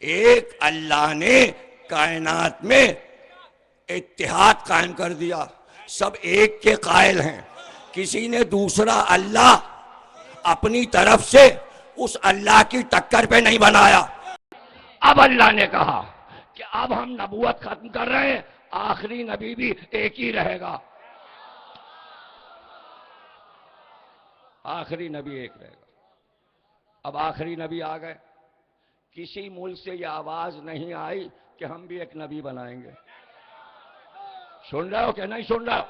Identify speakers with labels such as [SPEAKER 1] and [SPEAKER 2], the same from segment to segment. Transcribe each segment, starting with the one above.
[SPEAKER 1] ایک اللہ نے کائنات میں اتحاد قائم کر دیا، سب ایک کے قائل ہیں، کسی نے دوسرا اللہ اپنی طرف سے اس اللہ کی ٹکر پہ نہیں بنایا۔ اب اللہ نے کہا کہ اب ہم نبوت ختم کر رہے ہیں، آخری نبی بھی ایک ہی رہے گا، آخری نبی ایک رہے گا۔ اب آخری نبی آ گئے، کسی ملک سے یہ آواز نہیں آئی کہ ہم بھی ایک نبی بنائیں گے۔ سن رہے ہو کہ نہیں سن رہے ہو؟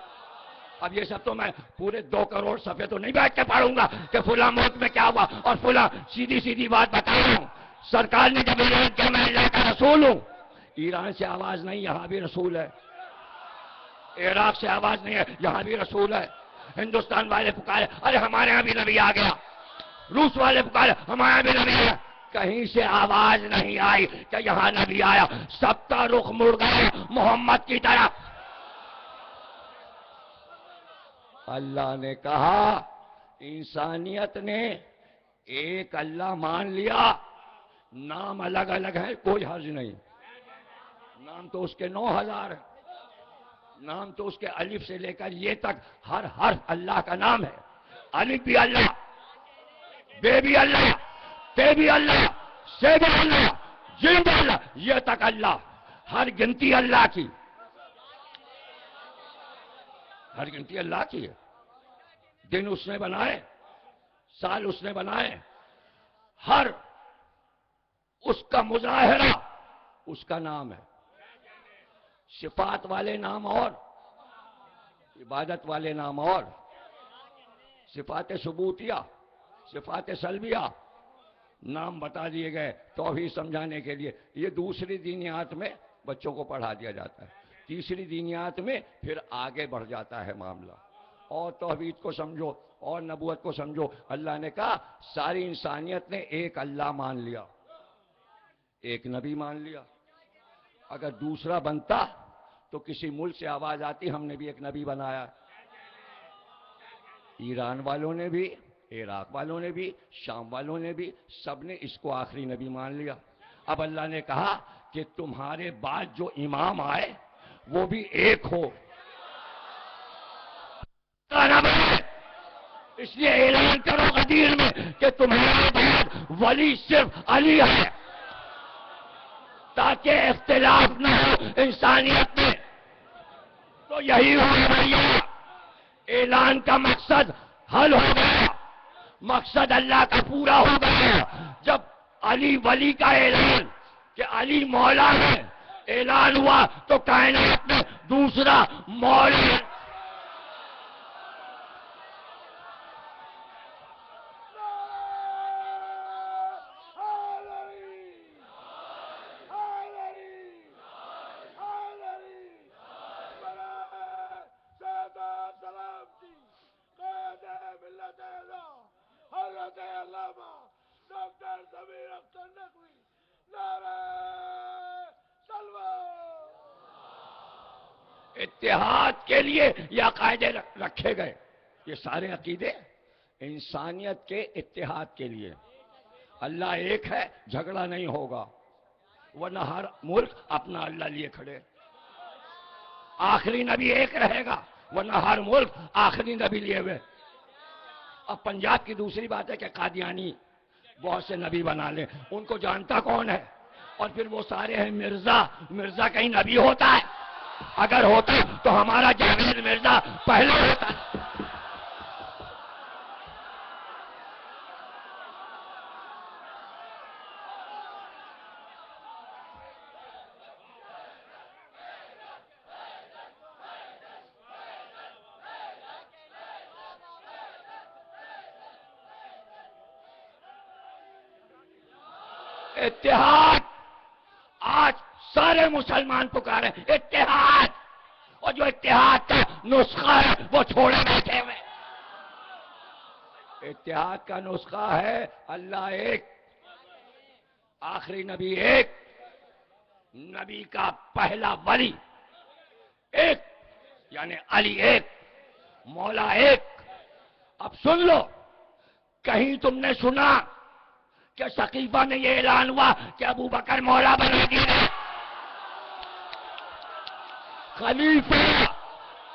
[SPEAKER 1] اب یہ سب تو میں پورے 2 کروڑ صفحے تو نہیں بیٹھ کے پڑھوں گا کہ فلاں ملک میں کیا ہوا اور فلاں، سیدھی سیدھی بات بتا رہا ہوں۔ سرکار نے جب اعلان کیا میں اللہ کا رسول ہوں، ایران سے آواز نہیں، یہاں بھی رسول ہے۔ عراق سے آواز نہیں ہے، یہاں بھی رسول ہے۔ ہندوستان والے پکارے ارے ہمارے یہاں بھی نبی آ گیا، روس والے پکارے ہمارے یہاں بھی نبی آ گیا، کہیں سے آواز نہیں آئی کہ یہاں نبی آیا، سب کا رخ مڑ گیا محمد کی طرف۔ اللہ نے کہا انسانیت نے ایک اللہ مان لیا، نام الگ الگ ہے کوئی حرج نہیں، نام تو اس کے 9000 ہے، نام تو اس کے الف سے لے کر یہ تک ہر حرف اللہ کا نام ہے، الف بھی اللہ، بے بھی اللہ، تے بھی اللہ، سے بھی اللہ، جن بھی اللہ، یہ تک اللہ، ہر گنتی اللہ کی، ہر گنتی اللہ کی ہے۔ دن اس نے بنائے، سال اس نے بنائے، ہر اس کا مظاہرہ اس کا نام ہے، صفات والے نام اور عبادت والے نام اور، صفات ثبوتیہ، صفات سلبیہ، نام بتا دیے گئے توحید سمجھانے کے لیے۔ یہ دوسری دینیات میں بچوں کو پڑھا دیا جاتا ہے، تیسری دینیات میں پھر آگے بڑھ جاتا ہے معاملہ، اور توحید کو سمجھو اور نبوت کو سمجھو۔ اللہ نے کہا ساری انسانیت نے ایک اللہ مان لیا، ایک نبی مان لیا، اگر دوسرا بنتا تو کسی ملک سے آواز آتی ہم نے بھی ایک نبی بنایا۔ ایران والوں نے بھی، عراق والوں نے بھی، شام والوں نے بھی، سب نے اس کو آخری نبی مان لیا۔ اب اللہ نے کہا کہ تمہارے بعد جو امام آئے وہ بھی ایک ہو، اس لیے اعلان کرو غدیر میں کہ تمہارے بعد ولی صرف علی ہے، تاکہ اختلاف نہ ہو انسانیت میں۔ تو یہی ہو گیا، اعلان کا مقصد حل ہو گیا، مقصد اللہ کا پورا ہو گیا۔ جب علی ولی کا اعلان کہ علی مولا ہے اعلان ہوا تو کائنات میں دوسرا مولا اتحاد کے لیے یہ عقائدے رکھے گئے، یہ سارے عقیدے انسانیت کے اتحاد کے لیے۔ اللہ ایک ہے، جھگڑا نہیں ہوگا، ورنہ ہر ملک اپنا اللہ لیے کھڑے۔ آخری نبی ایک رہے گا، ورنہ ہر ملک آخری نبی لیے ہوئے۔ اب پنجاب کی دوسری بات ہے کہ قادیانی بہت سے نبی بنا لیں، ان کو جانتا کون ہے؟ اور پھر وہ سارے ہیں مرزا، مرزا کہیں نبی ہوتا ہے؟ اگر ہوتا تو ہمارا جاوید مرزا پہلے ہوتا۔ اتحاد، آج سارے مسلمان پکارے اتحاد، اور جو اتحاد کا نسخہ ہے وہ چھوڑے بیٹھے ہوئے۔ اتحاد کا نسخہ ہے اللہ ایک، آخری نبی ایک، نبی کا پہلا ولی ایک، یعنی علی ایک، مولا ایک۔ اب سن لو، کہیں تم نے سنا کہ سقیفہ میں یہ اعلان ہوا کہ ابو بکر مولا بنا دیا خلیفہ.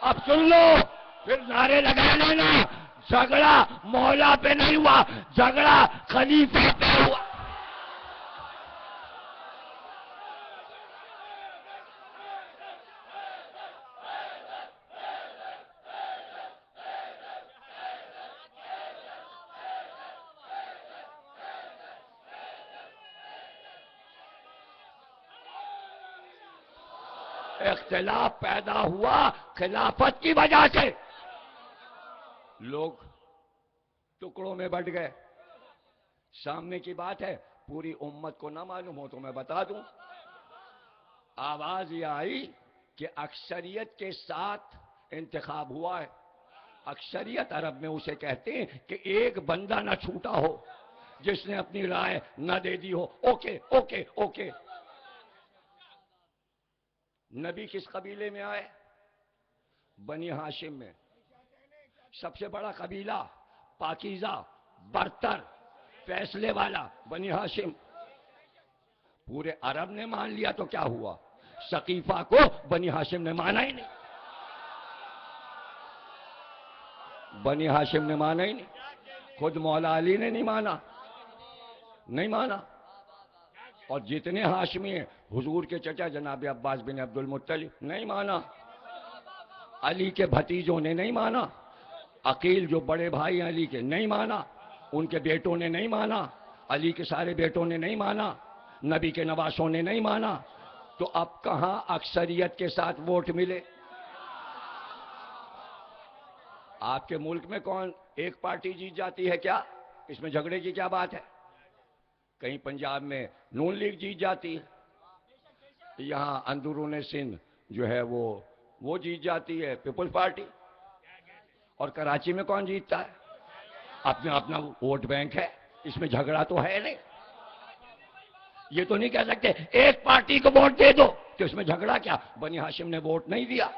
[SPEAKER 1] اب سن لو، پھر نعرے لگا لینا. جھگڑا مولا پہ نہیں ہوا، جھگڑا خلیفہ پہ ہوا. اختلاف پیدا ہوا خلافت کی وجہ سے. لوگ ٹکڑوں میں بٹ گئے. سامنے کی بات ہے، پوری امت کو نہ معلوم ہو تو میں بتا دوں. آواز یہ آئی کہ اکثریت کے ساتھ انتخاب ہوا ہے. اکثریت عرب میں اسے کہتے ہیں کہ ایک بندہ نہ چھوٹا ہو جس نے اپنی رائے نہ دے دی ہو. Okay okay okay. نبی کس قبیلے میں آئے؟ بنی ہاشم میں. سب سے بڑا قبیلہ، پاکیزہ، برتر، فیصلے والا بنی ہاشم. پورے عرب نے مان لیا تو کیا ہوا؟ سقیفہ کو بنی ہاشم نے مانا ہی نہیں. بنی ہاشم نے مانا ہی نہیں. خود مولا علی نے نہیں مانا، نہیں مانا. اور جتنے ہاشمی ہیں، حضور کے چچا جناب عباس بن عبد المطلب نہیں مانا. علی کے بھتیجوں نے نہیں مانا. عقیل جو بڑے بھائی ہیں علی کے نہیں مانا. ان کے بیٹوں نے نہیں مانا. علی کے سارے بیٹوں نے نہیں مانا. نبی کے نواسوں نے نہیں مانا. تو اب کہاں اکثریت کے ساتھ ووٹ ملے؟ آپ کے ملک میں کون ایک پارٹی جیت جاتی ہے کیا؟ اس میں جھگڑے کی کیا بات ہے؟ کہیں پنجاب میں نون لیگ جیت جاتی ہے، یہاں اندرون سندھ جو ہے وہ جیت جاتی ہے پیپل پارٹی. اور کراچی میں کون جیتتا ہے؟ اپنا اپنا ووٹ بینک ہے. اس میں جھگڑا تو ہے نہیں. یہ تو نہیں کہہ سکتے ایک پارٹی کو ووٹ دے دو، تو اس میں جھگڑا کیا؟ بنی ہاشم نے ووٹ نہیں دیا.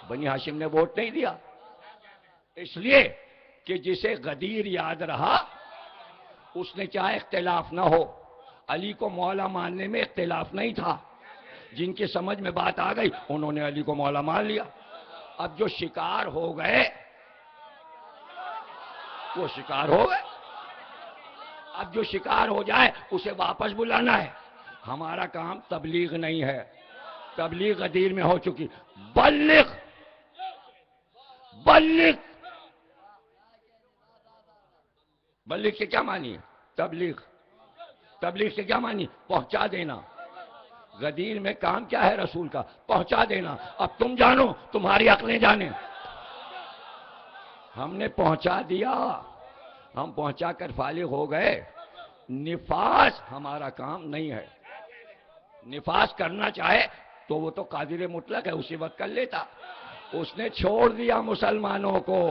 [SPEAKER 1] بنی ہاشم نے ووٹ نہیں دیا اس لیے کہ جسے غدیر یاد رہا اس نے چاہے اختلاف نہ ہو. علی کو مولا ماننے میں اختلاف نہیں تھا. جن کی سمجھ میں بات آ گئی انہوں نے علی کو مولا مان لیا. اب جو شکار ہو گئے وہ شکار ہو گئے. اب جو شکار ہو جائے اسے واپس بلانا ہے. ہمارا کام تبلیغ نہیں ہے. تبلیغ غدیر میں ہو چکی. بلغ بلغ بلغ سے کیا معنی ہے؟ تبلیغ. تبلیغ سے کیا معنی؟ پہنچا دینا. غدیر میں کام کیا ہے رسول کا؟ پہنچا دینا. اب تم جانو، تمہاری عقلیں جانیں. ہم نے پہنچا دیا، ہم پہنچا کر فارغ ہو گئے. نفاذ ہمارا کام نہیں ہے. نفاذ کرنا چاہے تو وہ تو قادر مطلق ہے، اسی وقت کر لیتا. اس نے چھوڑ دیا مسلمانوں کو،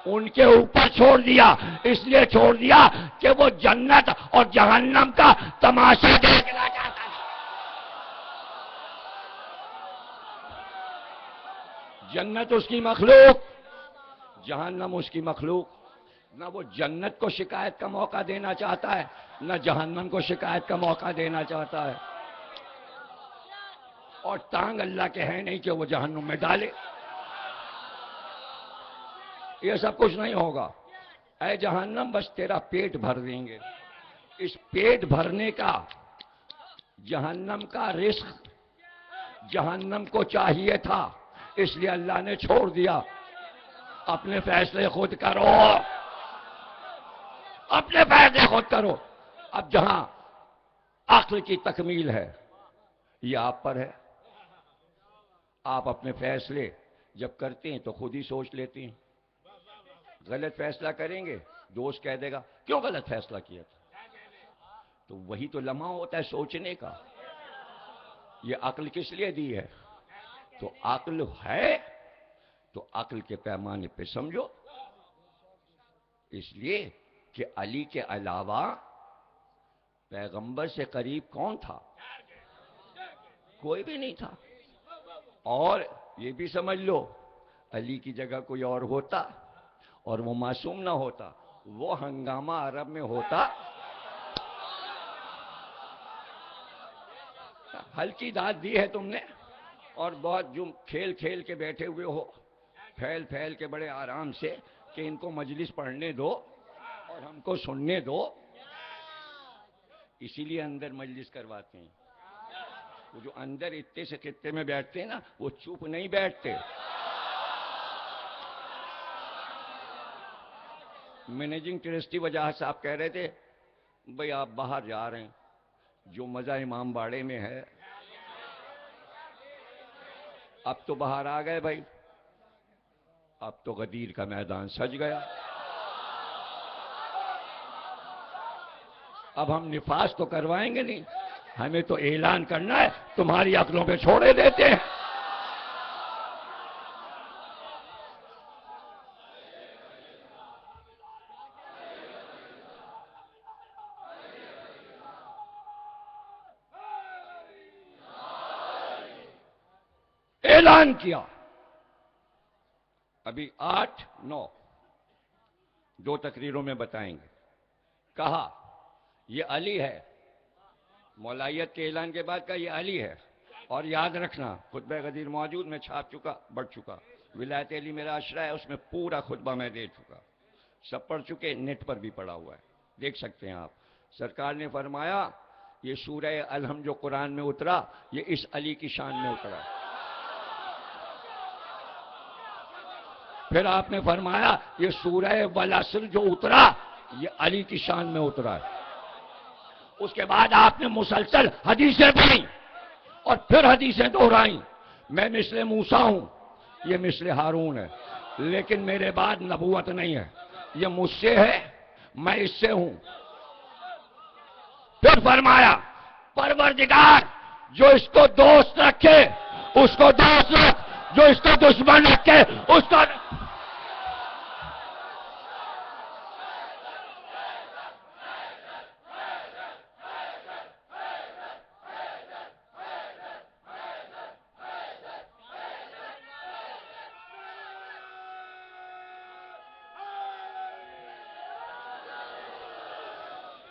[SPEAKER 1] ان کے اوپر چھوڑ دیا. اس لیے چھوڑ دیا کہ وہ جنت اور جہنم کا تماشا دیکھنا چاہتا ہے. جنت اس کی مخلوق، جہنم اس کی مخلوق. نہ وہ جنت کو شکایت کا موقع دینا چاہتا ہے، نہ جہنم کو شکایت کا موقع دینا چاہتا ہے. اور ٹانگ اللہ کے ہیں نہیں کہ وہ جہنم میں ڈالے. یہ سب کچھ نہیں ہوگا. اے جہنم بس تیرا پیٹ بھر دیں گے. اس پیٹ بھرنے کا جہنم کا رزق جہنم کو چاہیے تھا، اس لیے اللہ نے چھوڑ دیا. اپنے فیصلے خود کرو، اپنے فیصلے خود کرو. اب جہاں عقل کی تکمیل ہے یہ آپ پر ہے. آپ اپنے فیصلے جب کرتے ہیں تو خود ہی سوچ لیتے ہیں. غلط فیصلہ کریں گے دوست کہہ دے گا کیوں غلط فیصلہ کیا تھا. تو وہی تو لمحہ ہوتا ہے سوچنے کا. یہ عقل کس لیے دی ہے؟ تو عقل ہے تو عقل کے پیمانے پہ سمجھو. اس لیے کہ علی کے علاوہ پیغمبر سے قریب کون تھا؟ کوئی بھی نہیں تھا. اور یہ بھی سمجھ لو علی کی جگہ کوئی اور ہوتا اور وہ معصوم نہ ہوتا، وہ ہنگامہ عرب میں ہوتا، ہلکی داد دی ہے تم نے، اور بہت جو کھیل کھیل کے بیٹھے ہوئے ہو پھیل پھیل کے بڑے آرام سے کہ ان کو مجلس پڑھنے دو اور ہم کو سننے دو، اسی لیے اندر مجلس کرواتے ہیں۔ وہ جو اندر اتے سے خطے میں بیٹھتے ہیں نا، وہ چپ نہیں بیٹھتے۔ مینیجنگ ٹرسٹی وجہ صاحب کہہ رہے تھے بھئی آپ باہر جا رہے ہیں، جو مزہ امام باڑے میں ہے اب تو باہر آ گئے بھائی، اب تو غدیر کا میدان سج گیا۔ اب ہم نفاذ تو کروائیں گے نہیں، ہمیں تو اعلان کرنا ہے، تمہاری عقلوں پہ چھوڑے دیتے ہیں۔ اعلان کیا، ابھی 8-9 دو تقریروں میں بتائیں گے۔ کہا یہ علی ہے، مولائیت کے اعلان کے بعد کہا یہ علی ہے، اور یاد رکھنا خطبہ غدیر موجود میں چھاپ چکا، بڑھ چکا، ولایت علی میرا اشرا ہے، اس میں پورا خطبہ میں دے چکا، سب پڑھ چکے، نیٹ پر بھی پڑا ہوا ہے، دیکھ سکتے ہیں آپ۔ سرکار نے فرمایا یہ سورہ الحم جو قرآن میں اترا یہ اس علی کی شان میں اترا۔ پھر آپ نے فرمایا یہ سورہ والعصر جو اترا یہ علی کی شان میں اترا ہے۔ اس کے بعد آپ نے مسلسل حدیثیں پڑھیں اور پھر حدیثیں دہرائیں۔ میں مثل موسیٰ ہوں، یہ مثل ہارون ہے، لیکن میرے بعد نبوت نہیں ہے، یہ مجھ سے ہے، میں اس سے ہوں۔ پھر فرمایا پروردگار جو اس کو دوست رکھے اس کو دوست رکھ، جو اس کو دشمن رکھے اس کو۔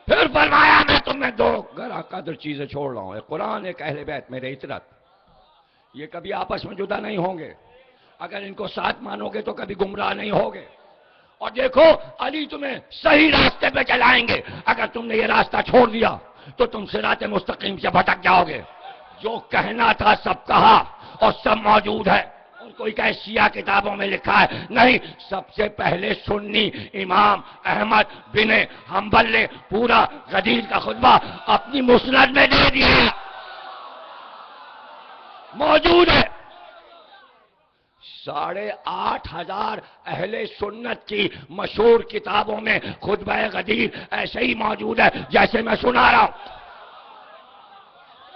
[SPEAKER 1] پھر فرمایا میں تمہیں دو گرا قدر چیزیں چھوڑ رہا ہوں، ایک قرآن، ایک اہل بیت میرے اطرت، یہ کبھی آپس میں جدا نہیں ہوں گے، اگر ان کو ساتھ مانو گے تو کبھی گمراہ نہیں ہوگے۔ اور دیکھو علی تمہیں صحیح راستے پہ چلائیں گے، اگر تم نے یہ راستہ چھوڑ دیا تو تم صراط مستقیم سے بھٹک جاؤ گے۔ جو کہنا تھا سب کہا اور سب موجود ہے، اور کوئی کہے شیعہ کتابوں میں لکھا ہے، نہیں، سب سے پہلے سنی امام احمد بن حنبل نے پورا غدیر کا خطبہ اپنی مسند میں دے دیا، موجود ہے۔ 8,500 اہل سنت کی مشہور کتابوں میں خطبہ غدیر ایسے ہی موجود ہے جیسے میں سنا رہا ہوں۔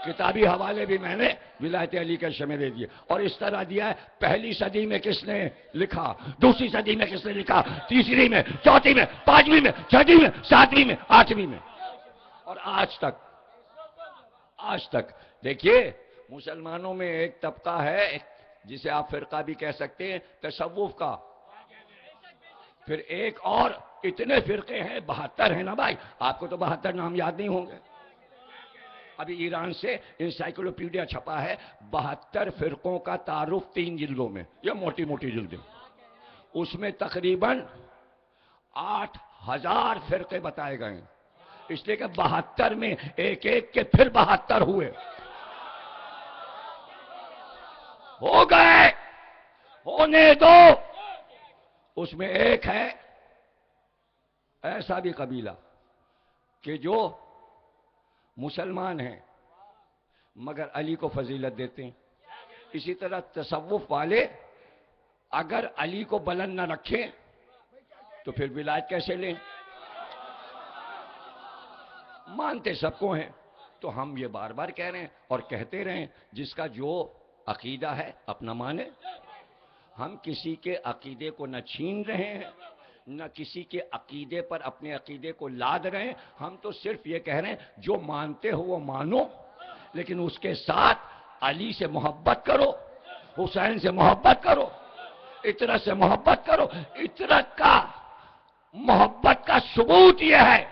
[SPEAKER 1] کتابی حوالے بھی میں نے ولایت علی کے شمع دے دیے، اور اس طرح دیا ہے پہلی صدی میں کس نے لکھا، دوسری صدی میں کس نے لکھا، تیسری میں، چوتھی میں، پانچویں میں، چھٹی میں، ساتویں میں، آٹھویں میں، اور آج تک دیکھیے مسلمانوں میں ایک طبقہ ہے جسے آپ فرقہ بھی کہہ سکتے ہیں، تصوف کا، پھر ایک اور، اتنے فرقے ہیں، 72 ہیں نا بھائی، آپ کو تو 72 نام یاد نہیں ہوں گے۔ ابھی ایران سے انسائکلوپیڈیا چھپا ہے، 72 فرقوں کا تعارف 3 جلدوں میں، یہ موٹی موٹی جلدیں، اس میں تقریباً 8,000 فرقے بتائے گئے ہیں، اس لیے کہ 72 میں ایک ایک کے پھر 72 ہوئے، ہو گئے، ہونے دو۔ اس میں ایک ہے ایسا بھی قبیلہ کہ جو مسلمان ہیں مگر علی کو فضیلت دیتے ہیں۔ اسی طرح تصوف والے اگر علی کو بلند نہ رکھیں تو پھر ولایت کیسے لیں؟ مانتے سب کو ہیں، تو ہم یہ بار بار کہہ رہے ہیں اور کہتے رہیں، جس کا جو عقیدہ ہے اپنا مانے۔ ہم کسی کے عقیدے کو نہ چھین رہے ہیں، نہ کسی کے عقیدے پر اپنے عقیدے کو لاد رہے ہیں، ہم تو صرف یہ کہہ رہے ہیں جو مانتے ہو وہ مانو، لیکن اس کے ساتھ علی سے محبت کرو، حسین سے محبت کرو، اطرت سے محبت کرو۔ اطرت کا محبت کا ثبوت یہ ہے،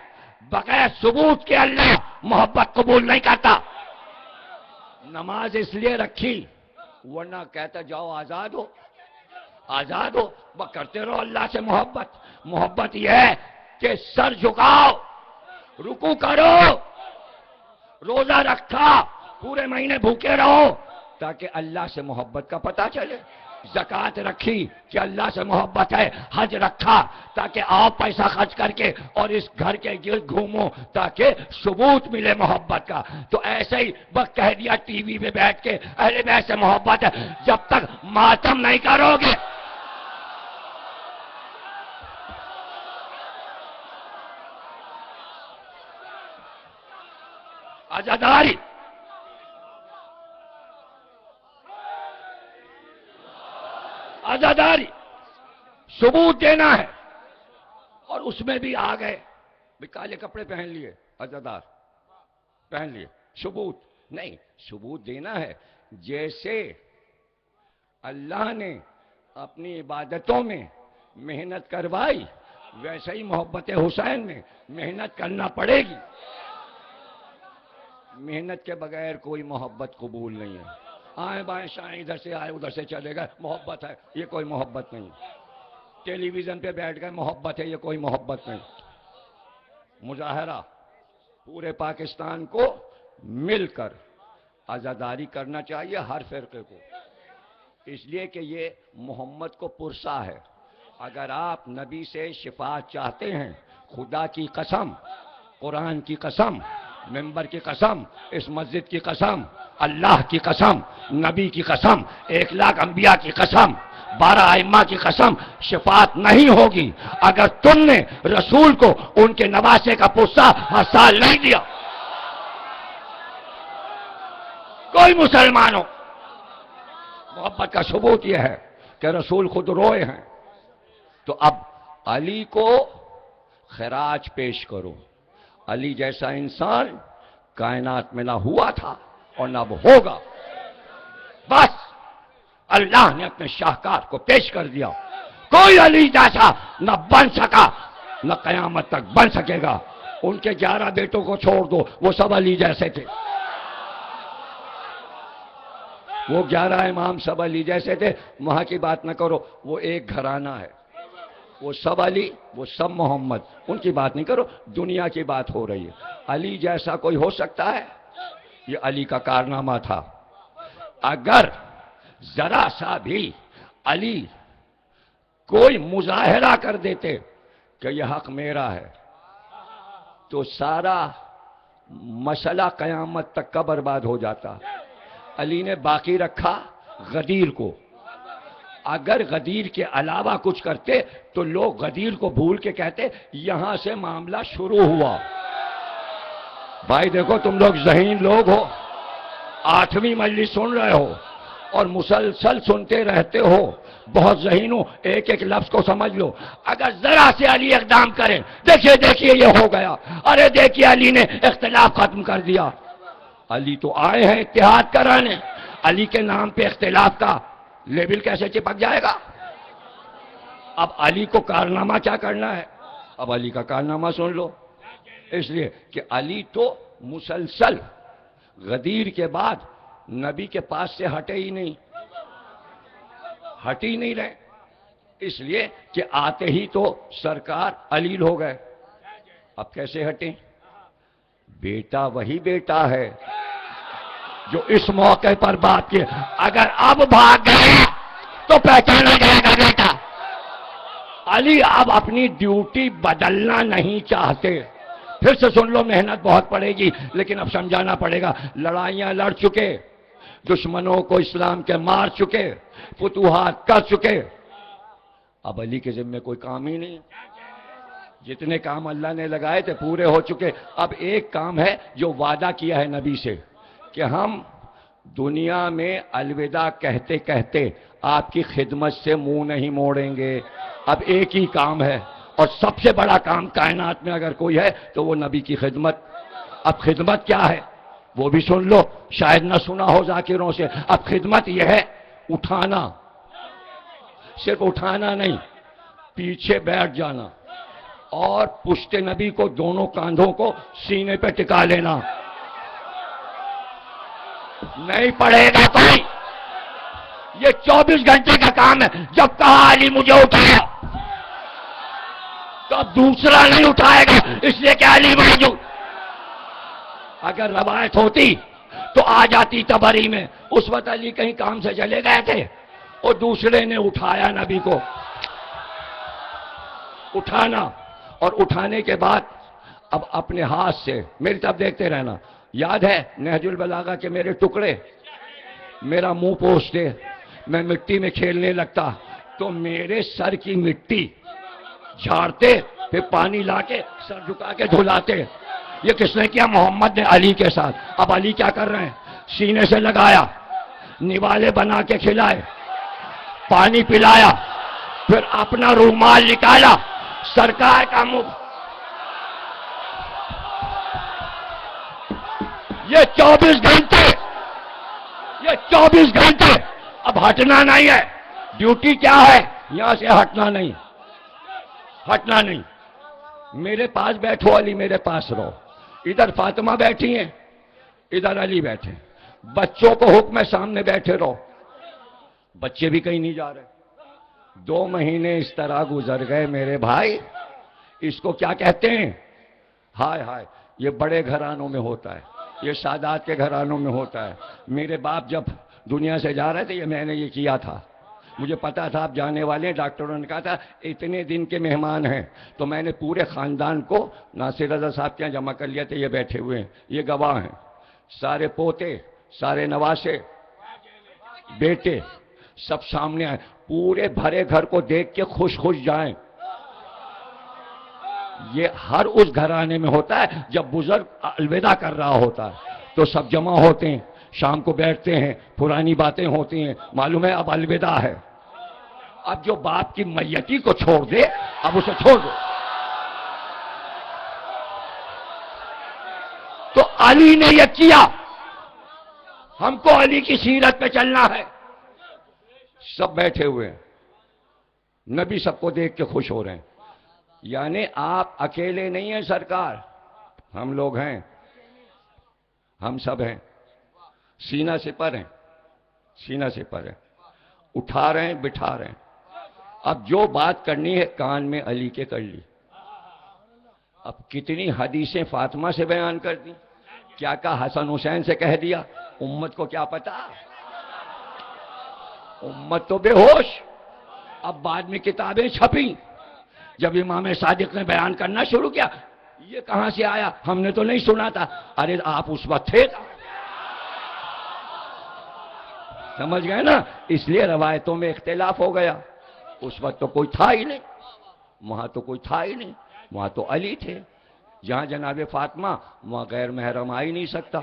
[SPEAKER 1] بغیر ثبوت کے اللہ محبت قبول نہیں کرتا۔ نماز اس لیے رکھی، ورنہ کہتا جاؤ آزاد ہو، آزاد ہو، بس کرتے رہو اللہ سے محبت۔ محبت یہ ہے کہ سر جھکاؤ، رکوع کرو، روزہ رکھا، پورے مہینے بھوکے رہو تاکہ اللہ سے محبت کا پتہ چلے۔ زکوٰۃ رکھی کہ اللہ سے محبت ہے، حج رکھا تاکہ آؤ پیسہ خرچ کر کے اور اس گھر کے گرد گھومو تاکہ ثبوت ملے محبت کا۔ تو ایسے ہی بس کہہ دیا ٹی وی پہ بیٹھ کے اہل بیت سے محبت ہے، جب تک ماتم نہیں کرو گے عزاداری عزاداری ثبوت دینا ہے۔ اور اس میں بھی آ گئے بھی کالے کپڑے پہن لیے، عزادار پہن لیے، ثبوت نہیں، ثبوت دینا ہے۔ جیسے اللہ نے اپنی عبادتوں میں محنت کروائی ویسے ہی محبت حسین میں محنت کرنا پڑے گی۔ محنت کے بغیر کوئی محبت قبول نہیں ہے۔ آئیں بائیں شائیں، ادھر سے آئے ادھر سے چلے گئے، محبت ہے یہ کوئی محبت نہیں۔ ٹیلی ویژن پہ بیٹھ گئے، محبت ہے یہ کوئی محبت نہیں۔ مظاہرہ پورے پاکستان کو مل کر عزاداری کرنا چاہیے ہر فرقے کو، اس لیے کہ یہ محمد کو پرسا ہے۔ اگر آپ نبی سے شفاعت چاہتے ہیں، خدا کی قسم، قرآن کی قسم، ممبر کی قسم، اس مسجد کی قسم، اللہ کی قسم، نبی کی قسم، 1,00,000 انبیاء کی قسم، 12 ائمہ کی قسم، شفاعت نہیں ہوگی اگر تم نے رسول کو ان کے نواسے کا پرسا ہر سال نہیں دیا۔ کوئی مسلمان ہو، محبت کا ثبوت یہ ہے کہ رسول خود روئے ہیں۔ تو اب علی کو خراج پیش کرو۔ علی جیسا انسان کائنات میں نہ ہوا تھا اور نہ وہ ہوگا، بس اللہ نے اپنے شاہکار کو پیش کر دیا۔ کوئی علی جیسا نہ بن سکا، نہ قیامت تک بن سکے گا۔ ان کے 11 بیٹوں کو چھوڑ دو، وہ سب علی جیسے تھے۔ وہ 11 امام سب علی جیسے تھے، وہاں کی بات نہ کرو، وہ ایک گھرانہ ہے، وہ سب علی، وہ سب محمد، ان کی بات نہیں کرو، دنیا کی بات ہو رہی ہے۔ علی جیسا کوئی ہو سکتا ہے؟ یہ علی کا کارنامہ تھا۔ اگر ذرا سا بھی علی کوئی مظاہرہ کر دیتے کہ یہ حق میرا ہے تو سارا مسئلہ قیامت تک کا برباد ہو جاتا۔ علی نے باقی رکھا غدیر کو۔ اگر غدیر کے علاوہ کچھ کرتے تو لوگ غدیر کو بھول کے کہتے یہاں سے معاملہ شروع ہوا۔ بھائی دیکھو تم لوگ ذہین لوگ ہو، 8ویں مجلس سن رہے ہو اور مسلسل سنتے رہتے ہو، بہت ذہین ہو، ایک ایک لفظ کو سمجھ لو۔ اگر ذرا سے علی اقدام کریں، دیکھیے دیکھیے یہ ہو گیا، ارے دیکھیے علی نے اختلاف ختم کر دیا۔ علی تو آئے ہیں اتحاد کرانے، علی کے نام پہ اختلاف کا لیبل کیسے چپک جائے گا؟ اب علی کو کارنامہ کیا کرنا ہے؟ اب علی کا کارنامہ سن لو۔ اس لیے کہ علی تو مسلسل غدیر کے بعد نبی کے پاس سے ہٹے ہی نہیں، ہٹ ہی نہیں رہے، اس لیے کہ آتے ہی تو سرکار علیل ہو گئے۔ اب کیسے ہٹیں؟ بیٹا وہی بیٹا ہے جو اس موقع پر بات کی، اگر اب بھاگ گئے تو پہچانا جائے گا بیٹا۔ علی اب اپنی ڈیوٹی بدلنا نہیں چاہتے۔ پھر سے سن لو، محنت بہت پڑے گی لیکن اب سمجھانا پڑے گا۔ لڑائیاں لڑ چکے، دشمنوں کو اسلام کے مار چکے، فتوحات کر چکے، اب علی کے ذمہ کوئی کام ہی نہیں۔ جتنے کام اللہ نے لگائے تھے پورے ہو چکے۔ اب ایک کام ہے جو وعدہ کیا ہے نبی سے کہ ہم دنیا میں الوداع کہتے کہتے آپ کی خدمت سے منہ نہیں موڑیں گے۔ اب ایک ہی کام ہے، اور سب سے بڑا کام کائنات میں اگر کوئی ہے تو وہ نبی کی خدمت۔ اب خدمت کیا ہے وہ بھی سن لو، شاید نہ سنا ہو ذاکروں سے۔ اب خدمت یہ ہے اٹھانا، صرف اٹھانا نہیں، پیچھے بیٹھ جانا، اور پشت نبی کو دونوں کاندھوں کو سینے پہ ٹکا لینا. نہیں پڑھے گا کوئی. یہ 24 گھنٹے کا کام ہے. جب کہا علی مجھے اٹھایا تو اب دوسرا نہیں اٹھائے گا، اس لیے کہ علی موجود. اگر روایت ہوتی تو آ جاتی تبری میں. اس وقت علی کہیں کام سے چلے گئے تھے اور دوسرے نے اٹھایا نبی کو. اٹھانا اور اٹھانے کے بعد اب اپنے ہاتھ سے میری طرف دیکھتے رہنا. یاد ہے نہج البلاغہ کے میرے ٹکڑے میرا منہ پوچھتے، میں مٹی میں کھیلنے لگتا تو میرے سر کی مٹی جھاڑتے، پھر پانی لا کے سر جھکا کے دھلاتے. یہ کس نے کیا؟ محمد نے علی کے ساتھ. اب علی کیا کر رہے ہیں؟ سینے سے لگایا، نوالے بنا کے کھلائے، پانی پلایا، پھر اپنا رومال نکالا، سرکار کا منہ. یہ 24 گھنٹے اب ہٹنا نہیں ہے. ڈیوٹی کیا ہے؟ یہاں سے ہٹنا نہیں، ہٹنا نہیں. میرے پاس بیٹھو علی، میرے پاس رہو. ادھر فاطمہ بیٹھی ہیں، ادھر علی بیٹھے. بچوں کو حکم ہے سامنے بیٹھے رہو. بچے بھی کہیں نہیں جا رہے. 2 مہینے اس طرح گزر گئے میرے بھائی. اس کو کیا کہتے ہیں؟ ہائے ہائے. یہ بڑے گھرانوں میں ہوتا ہے، یہ سادات کے گھرانوں میں ہوتا ہے. میرے باپ جب دنیا سے جا رہے تھے میں نے یہ کیا تھا. مجھے پتا تھا آپ جانے والے ہیں. ڈاکٹروں نے کہا تھا اتنے دن کے مہمان ہیں، تو میں نے پورے خاندان کو ناصر رضا صاحب کے یہاں جمع کر لیا تھا. یہ بیٹھے ہوئے ہیں، یہ گواہ ہیں. سارے پوتے، سارے نواسے، بیٹے سب سامنے آئے. پورے بھرے گھر کو دیکھ کے خوش خوش جائیں. یہ ہر اس گھرانے میں ہوتا ہے جب بزرگ الوداع کر رہا ہوتا ہے تو سب جمع ہوتے ہیں، شام کو بیٹھتے ہیں، پرانی باتیں ہوتی ہیں. معلوم ہے اب الوداع ہے. اب جو باپ کی میتی کو چھوڑ دے اب اسے چھوڑ دو. تو علی نے یہ کیا. ہم کو علی کی سیرت پہ چلنا ہے. سب بیٹھے ہوئے ہیں، نبی سب کو دیکھ کے خوش ہو رہے ہیں. یعنی آپ اکیلے نہیں ہیں سرکار، ہم لوگ ہیں، ہم سب ہیں. سینہ سے پر ہیں، سینہ سے پر ہیں. اٹھا رہے ہیں، بٹھا رہے ہیں. اب جو بات کرنی ہے کان میں علی کے کر لی. اب کتنی حدیثیں فاطمہ سے بیان کر دی، کیا کہا حسن حسین سے کہہ دیا. امت کو کیا پتا، امت تو بے ہوش. اب بعد میں کتابیں چھپیں، جب امام صادق نے بیان کرنا شروع کیا، یہ کہاں سے آیا، ہم نے تو نہیں سنا تھا. ارے آپ اس وقت تھے، سمجھ گئے نا. اس لیے روایتوں میں اختلاف ہو گیا. اس وقت تو کوئی تھا ہی نہیں، وہاں تو کوئی تھا ہی نہیں. وہاں تو علی تھے. جہاں جناب فاطمہ، وہاں غیر محرم آ ہی نہیں سکتا.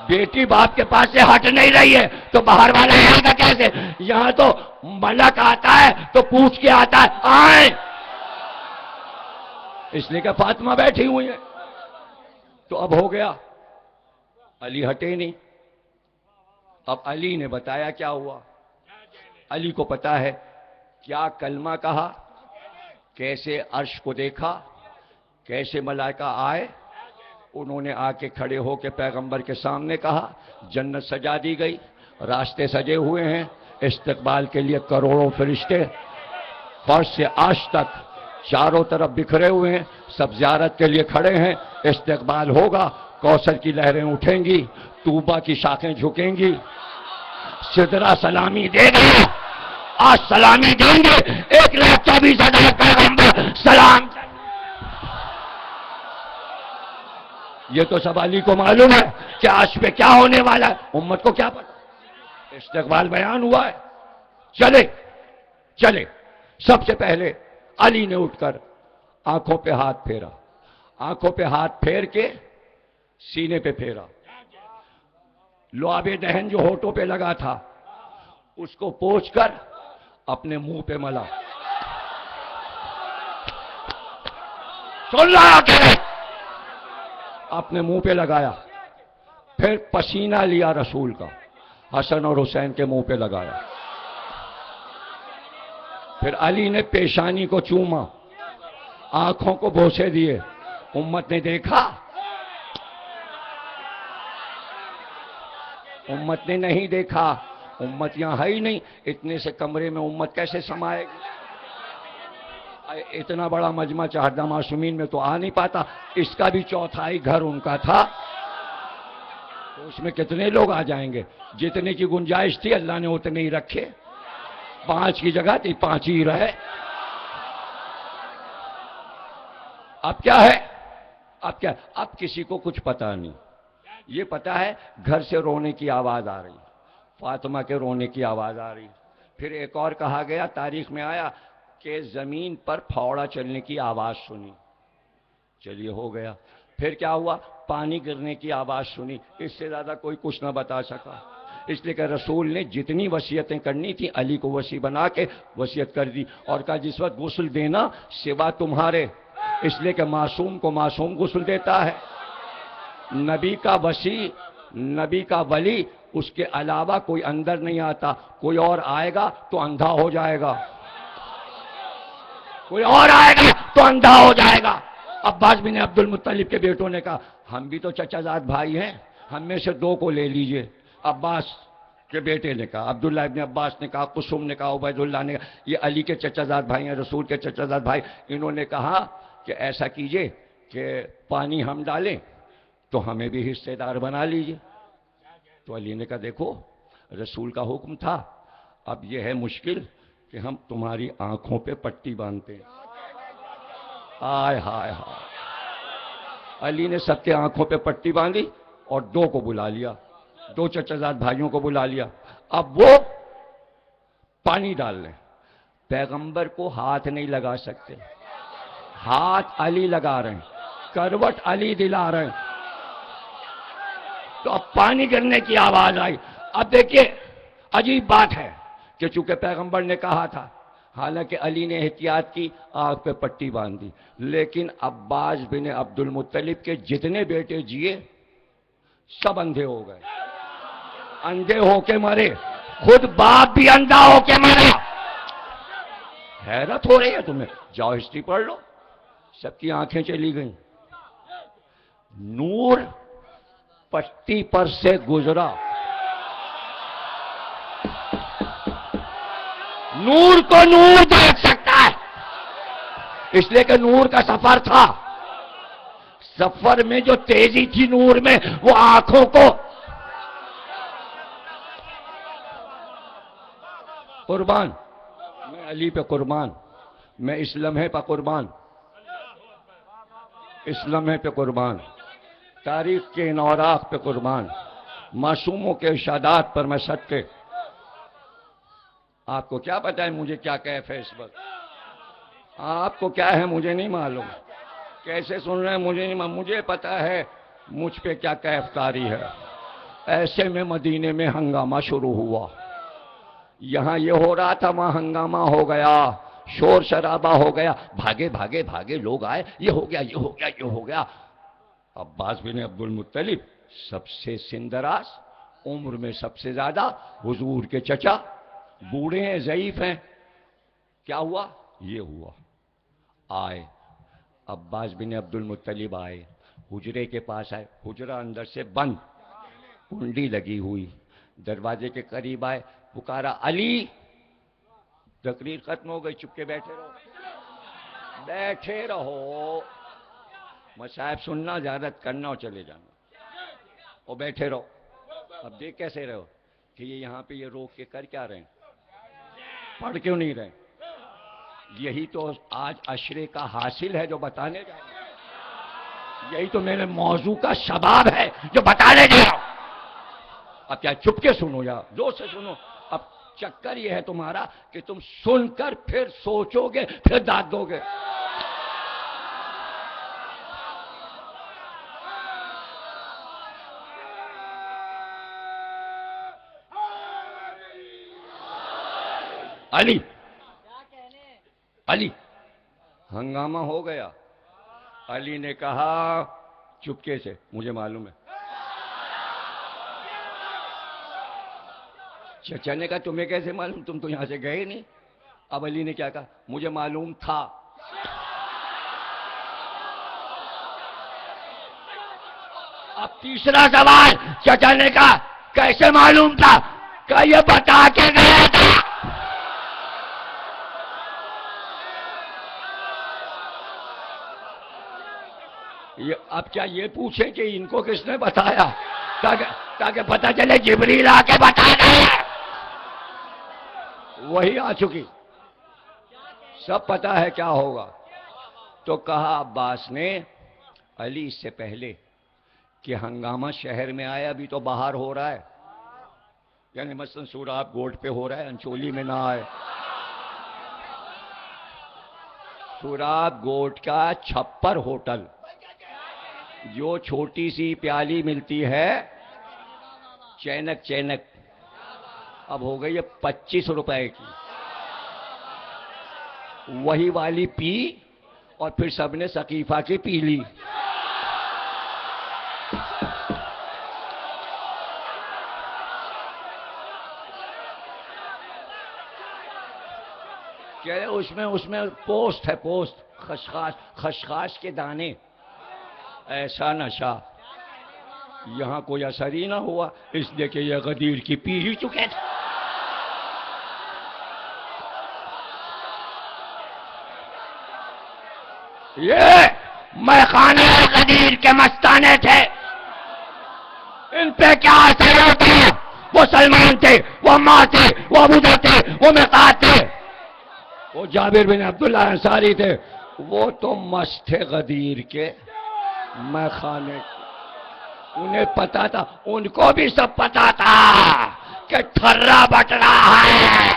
[SPEAKER 1] بیٹی باپ کے پاس سے ہٹ نہیں رہی ہے تو باہر والا آئے گا کیسے؟ یہاں تو ملک آتا ہے تو پوچھ کے آتا ہے آئیں. اس لیے کہ فاطمہ بیٹھی ہوئی ہے. تو اب ہو گیا، علی ہٹے نہیں. اب علی نے بتایا کیا ہوا. علی کو پتا ہے کیا کلمہ کہا، کیسے عرش کو دیکھا، کیسے ملائکہ آئے. انہوں نے آ کے کھڑے ہو کے پیغمبر کے سامنے کہا جنت سجا دی گئی، راستے سجے ہوئے ہیں، استقبال کے لیے کروڑوں فرشتے فرش سے عرش تک چاروں طرف بکھرے ہوئے ہیں، سب زیارت کے لیے کھڑے ہیں. استقبال ہوگا، کوثر کی لہریں اٹھیں گی، طوبا کی شاخیں جھکیں گی، سدرہ سلامی دے گا. آج سلامی دیں گے 1,24,000 پیغمبر سلام. یہ تو سب علی کو معلوم ہے کہ عرش پہ کیا ہونے والا ہے. امت کو کیا پتا. استقبال بیان ہوا ہے، چلے چلے. سب سے پہلے علی نے اٹھ کر آنکھوں پہ ہاتھ پھیرا، آنکھوں پہ ہاتھ پھیر کے سینے پہ پھیرا. لعاب دہن جو ہونٹوں پہ لگا تھا اس کو پوچھ کر اپنے منہ پہ ملا. سن رہا کہ اپنے منہ پہ لگایا. پھر پسینہ لیا رسول کا، حسن اور حسین کے منہ پہ لگایا. پھر علی نے پیشانی کو چوما، آنکھوں کو بوسے دیے، امت نے دیکھا؟ امت نے نہیں دیکھا، امت یہاں ہے ہی نہیں، اتنے سے کمرے میں امت کیسے سمائے گی؟ اتنا بڑا مجمع چہردہ معصومین میں تو آ نہیں پاتا، اس کا بھی چوتھائی گھر ان کا تھا، تو اس میں کتنے لوگ آ جائیں گے؟ جتنے کی گنجائش تھی اللہ نے اتنے ہی رکھے، 5 کی جگہ تھی 5 ہی رہے۔ اب کیا ہے؟ اب کسی کو کچھ پتا نہیں، یہ پتا ہے گھر سے رونے کی آواز آ رہی، فاطمہ کے رونے کی آواز آ رہی۔ پھر ایک اور کہا گیا، تاریخ میں آیا کہ زمین پر پھاوڑا چلنے کی آواز سنی، چلیے ہو گیا۔ پھر کیا ہوا؟ پانی گرنے کی آواز سنی، اس سے زیادہ کوئی کچھ نہ بتا سکا، اس لیے کہ رسول نے جتنی وصیتیں کرنی تھی علی کو وصی بنا کے وصیت کر دی، اور کہا جس وقت غسل دینا سوا تمہارے، اس لیے کہ معصوم کو معصوم غسل دیتا ہے، نبی کا وصی، نبی کا ولی، اس کے علاوہ کوئی اندر نہیں آتا، کوئی اور آئے گا تو اندھا ہو جائے گا، کوئی اور آئے گا تو اندھا ہو جائے گا۔ عباس بن عبد المطلب کے بیٹوں نے کہا ہم بھی تو چچا زاد بھائی ہیں، ہم میں سے 2 کو لے لیجئے۔ عباس کے بیٹے نے کہا، عبداللہ ابن عباس نے کہا، قسم نے کہا، عبید اللہ نے کہا، یہ علی کے چچا زاد بھائی ہیں، رسول کے چچا زاد بھائی، انہوں نے کہا کہ ایسا کیجئے کہ پانی ہم ڈالیں تو ہمیں بھی حصے دار بنا لیجئے۔ تو علی نے کہا دیکھو رسول کا حکم تھا، اب یہ ہے مشکل کہ ہم تمہاری آنکھوں پہ پٹی باندھتے ہیں۔ ہائے ہائے ہائے، علی نے سب کے آنکھوں پہ پٹی باندھی اور 2 کو بلا لیا، 2 چچا زاد بھائیوں کو بلا لیا، اب وہ پانی ڈال لیں، پیغمبر کو ہاتھ نہیں لگا سکتے، ہاتھ علی لگا رہے ہیں، کروٹ علی دلا رہے ہیں، تو اب پانی گرنے کی آواز آئی۔ اب دیکھیے عجیب بات ہے کہ چونکہ پیغمبر نے کہا تھا، حالانکہ علی نے احتیاط کی، آنکھ پہ پٹی باندھی، لیکن عباس بن عبد المطلب کے جتنے بیٹے جیے سب اندھے ہو گئے، اندھے ہو کے مرے، خود باپ بھی اندھا ہو کے مرا۔ حیرت ہو رہی ہے تمہیں؟ جاؤ ہسٹری پڑھ لو، سب کی آنکھیں چلی گئیں، نور پٹی پر سے گزرا، نور کو نور دیکھ سکتا ہے، اس لیے کہ نور کا سفر تھا، سفر میں جو تیزی تھی نور میں وہ آنکھوں کو قربان، میں علی پہ قربان، میں اس لمحے پہ قربان، اس لمحے پہ قربان، تاریخ کے ان اوراق پہ قربان، معصوموں کے ارشادات پر میں صدقے۔ آپ کو کیا پتہ ہے مجھے کیا کیف ہے اس وقت؟ آپ کو کیا ہے مجھے نہیں معلوم، کیسے سن رہے ہیں مجھے نہیں معلوم، مجھے پتہ ہے مجھ پہ کیا کیف طاری ہے۔ ایسے میں مدینے میں ہنگامہ شروع ہوا، یہاں یہ ہو رہا تھا وہاں ہنگامہ ہو گیا، شور شرابہ ہو گیا، بھاگے بھاگے بھاگے لوگ آئے، یہ ہو گیا یہ ہو گیا یہ ہو گیا۔ عباس بن عبد المطلب سب سے سندراز، عمر میں سب سے زیادہ، حضور کے چچا، بوڑھے ہیں ضعیف ہیں، کیا ہوا؟ یہ ہوا، آئے عباس بن عبد المطلب، آئے حجرے کے پاس، آئے حجرہ اندر سے بند، کنڈی لگی ہوئی، دروازے کے قریب آئے، پکارا علی، تقریر ختم ہو گئی، چپ کے بیٹھے رہو، بیٹھے رہو، مصائب سننا، زیارت کرنا اور چلے جانا، اور بیٹھے رہو۔ اب دیکھ کیسے رہو کہ یہ یہاں پہ یہ روک کے کر کیا رہے ہیں، پڑھ کیوں نہیں رہے؟ یہی تو آج عشرے کا حاصل ہے جو بتانے جا رہا ہوں، یہی تو میرے موضوع کا شباب ہے جو بتانے جا رہا ہوں۔ اب کیا چپ کے سنو یا زور سے سنو؟ اب چکر یہ ہے تمہارا کہ تم سن کر پھر سوچو گے، پھر داد دو گے۔ علی علی ہنگامہ ہو گیا، علی نے کہا چپکے سے، مجھے معلوم ہے، چچا نے کہا تمہیں کیسے معلوم، تم تو یہاں سے گئے نہیں، اب علی نے کیا کہا؟ مجھے معلوم تھا. اب تیسرا سوال چچا نے کہا کیسے معلوم تھا؟ کہ یہ بتا کے گیا تھا. اب کیا یہ پوچھیں کہ ان کو کس نے بتایا؟ تاکہ پتہ چلے جبریل آ کے بتا گئے. وہی آ چکی، سب پتا ہے کیا ہوگا. تو کہا عباس نے علی اس سے پہلے کہ ہنگامہ شہر میں آیا، ابھی تو باہر ہو رہا ہے، یعنی مثلا سوراب گوٹ پہ ہو رہا ہے، انچولی میں نہ آئے. سوراب گوٹ کا چھپر ہوٹل، جو چھوٹی سی پیالی ملتی ہے چینک چینک، اب ہو گئی ہے 25 روپے کی. وہی والی پی اور پھر سب نے ثقیفہ کی پی لی. اس میں پوسٹ ہے، پوسٹ، خشخاش کے دانے. ایسا نشہ یہاں کوئی اثر ہی نہ ہوا، اس لیے کہ یہ غدیر کی پی ہی چکے تھے. یہ میخانے غدیر کے مستانے تھے، ان پہ کیا اثر ہوتا ہے؟ وہ سلمان تھے، وہ عمار تھے، وہ ابوذر تھے، وہ مقداد تھے، وہ جابر بن عبداللہ انصاری تھے، وہ تو مست تھے غدیر کے میخانے. انہیں پتا تھا، ان کو بھی سب پتا تھا کہ ٹھرا بٹ رہا ہے.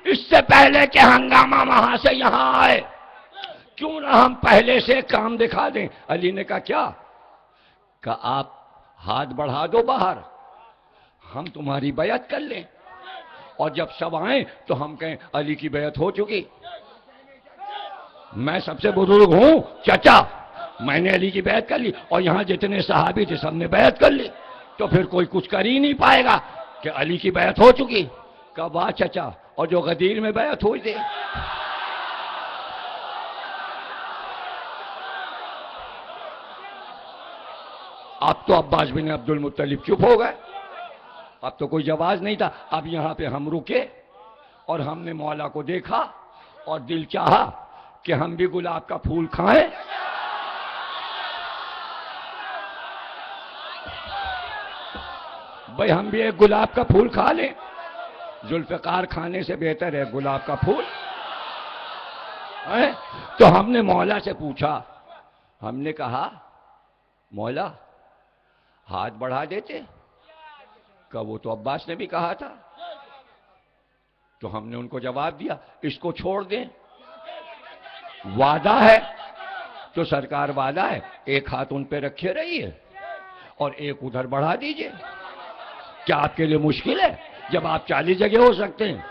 [SPEAKER 1] اس سے پہلے کہ ہنگامہ وہاں سے یہاں آئے، کیوں نہ ہم پہلے سے کام دکھا دیں. علی نے کہا کیا؟ کہ آپ ہاتھ بڑھا دو باہر، ہم تمہاری بیعت کر لیں، اور جب سب آئیں تو ہم کہیں علی کی بیعت ہو چکی. میں سب سے بزرگ ہوں چچا، میں نے علی کی بیعت کر لی، اور یہاں جتنے صحابی تھے سب نے بیعت کر لی، تو پھر کوئی کچھ کر ہی نہیں پائے گا کہ علی کی بیعت ہو چکی. کہ واہ چچا، اور جو غدیر میں بیعت ہوئی تھی. اب تو عباس بن عبد المطلب چپ ہو گئے، اب تو کوئی جواز نہیں تھا. اب یہاں پہ ہم رکے اور ہم نے مولا کو دیکھا اور دل چاہا کہ ہم بھی گلاب کا پھول کھائیں. بھئی ہم بھی ایک گلاب کا پھول کھا لیں. ذوالفقار کھانے سے بہتر ہے گلاب کا پھول. تو ہم نے مولا سے پوچھا، ہم نے کہا مولا ہاتھ بڑھا دیتے؟ کہ وہ تو عباس نے بھی کہا تھا. تو ہم نے ان کو جواب دیا اس کو چھوڑ دیں، وعدہ ہے تو سرکار وعدہ ہے، ایک ہاتھ ان پہ رکھے رہیے اور ایک ادھر بڑھا دیجئے. کیا آپ کے لیے مشکل ہے؟ جب آپ 40 جگہ ہو سکتے ہیں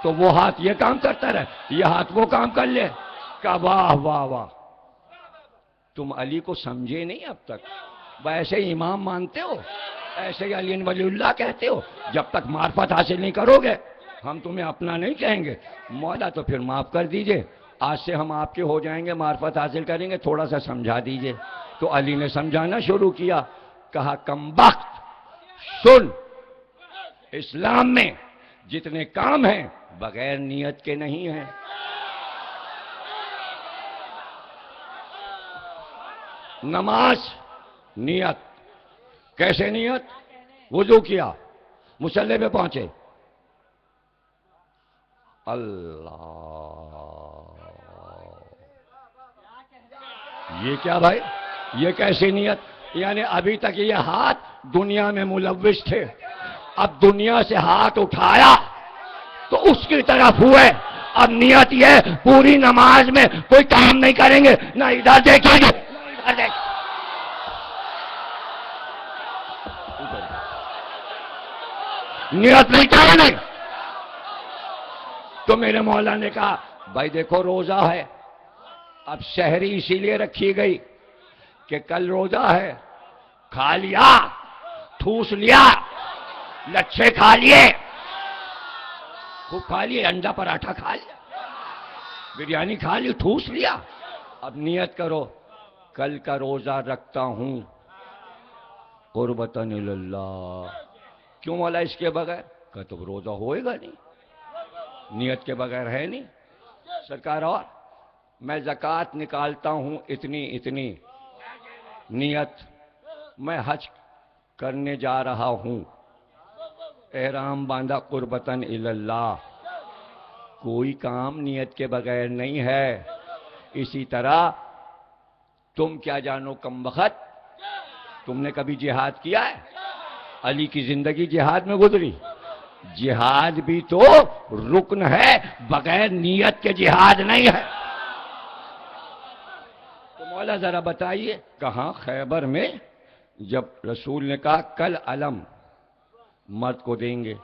[SPEAKER 1] تو وہ ہاتھ یہ کام کرتا رہے، یہ ہاتھ وہ کام کر لے. کہ واہ واہ واہ، تم علی کو سمجھے نہیں اب تک. ویسے امام مانتے ہو، ایسے ہی علی ولی اللہ کہتے ہو. جب تک معرفت حاصل نہیں کرو گے ہم تمہیں اپنا نہیں کہیں گے. مولا تو پھر معاف کر دیجئے، آج سے ہم آپ کے ہو جائیں گے، معرفت حاصل کریں گے، تھوڑا سا سمجھا دیجئے. تو علی نے سمجھانا شروع کیا. کہا کمبخت سن، اسلام میں جتنے کام ہیں بغیر نیت کے نہیں ہیں. نماز نیت. کیسے نیت؟ وضو کیا، مصلی پہ پہنچے، اللہ، یہ کیا بھائی، یہ کیسی نیت؟ یعنی ابھی تک یہ ہاتھ دنیا میں ملوث تھے، اب دنیا سے ہاتھ اٹھایا تو اس کی طرف ہوئے. اب نیت یہ پوری نماز میں کوئی کام نہیں کریں گے، نہ ادھر دیکھیں گے نہ ادھر دیکھیں گے. نیت نہیں کرنی. تو میرے مولا نے کہا بھائی دیکھو روزہ ہے. اب شہری اسی لیے رکھی گئی کہ کل روزہ ہے، کھا لیا، ٹھوس لیا، لچھے کھا لیے، خوب کھا لیے، انڈا پراٹھا کھا لیا، بریانی کھا لی، ٹھوس لیا. اب نیت کرو کل کا روزہ رکھتا ہوں قربتاً اللہ. کیوں مولا اس کے بغیر؟ کہ تو روزہ ہوئے گا نہیں، نیت کے بغیر ہے نہیں. سرکار اور میں زکوٰۃ نکالتا ہوں اتنی نیت، میں حج کرنے جا رہا ہوں، احرام باندھا قربتاً اللہ. کوئی کام نیت کے بغیر نہیں ہے. اسی طرح تم کیا جانو کم وقت، تم نے کبھی جہاد کیا ہے؟ علی کی زندگی جہاد میں گزری. جہاد بھی تو رکن ہے، بغیر نیت کے جہاد نہیں ہے. تو مولا ذرا بتائیے کہاں؟ خیبر میں جب رسول نے کہا کل علم مرد کو دیں گے،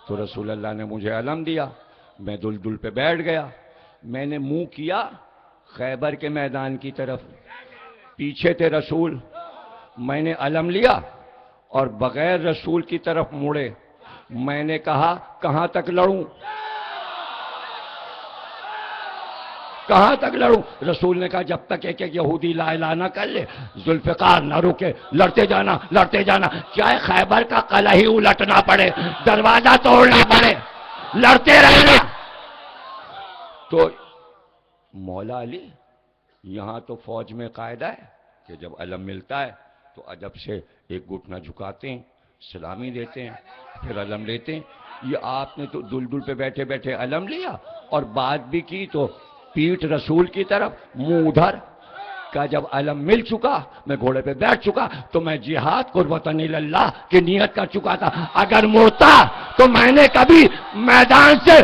[SPEAKER 1] تو رسول اللہ نے مجھے علم دیا، میں دلدل پہ بیٹھ گیا، میں نے منہ کیا خیبر کے میدان کی طرف، پیچھے تھے رسول، میں نے علم لیا اور بغیر رسول کی طرف مڑے میں نے کہا کہاں تک لڑوں؟ کہاں تک لڑوں؟ رسول نے کہا جب تک ایک یہودی لا الہ نہ کر لے ذوالفقار نہ رکے، لڑتے جانا لڑتے جانا، چاہے خیبر کا قلعہ ہی الٹنا پڑے، دروازہ توڑنا پڑے، لڑتے رہنا. تو مولا علی یہاں تو فوج میں قاعدہ ہے کہ جب علم ملتا ہے تو ادب سے ایک گھٹنا جھکاتے ہیں، سلامی دیتے ہیں، پھر علم لیتے ہیں. یہ آپ نے تو دلدل پہ بیٹھے بیٹھے علم لیا اور بات بھی کی تو پیٹھ رسول کی طرف، منہ ادھر. کا جب علم مل چکا، میں گھوڑے پہ بیٹھ چکا، تو میں جہاد قربتاً اللہ کی نیت کر چکا تھا. اگر مڑتا تو میں نے کبھی میدان سے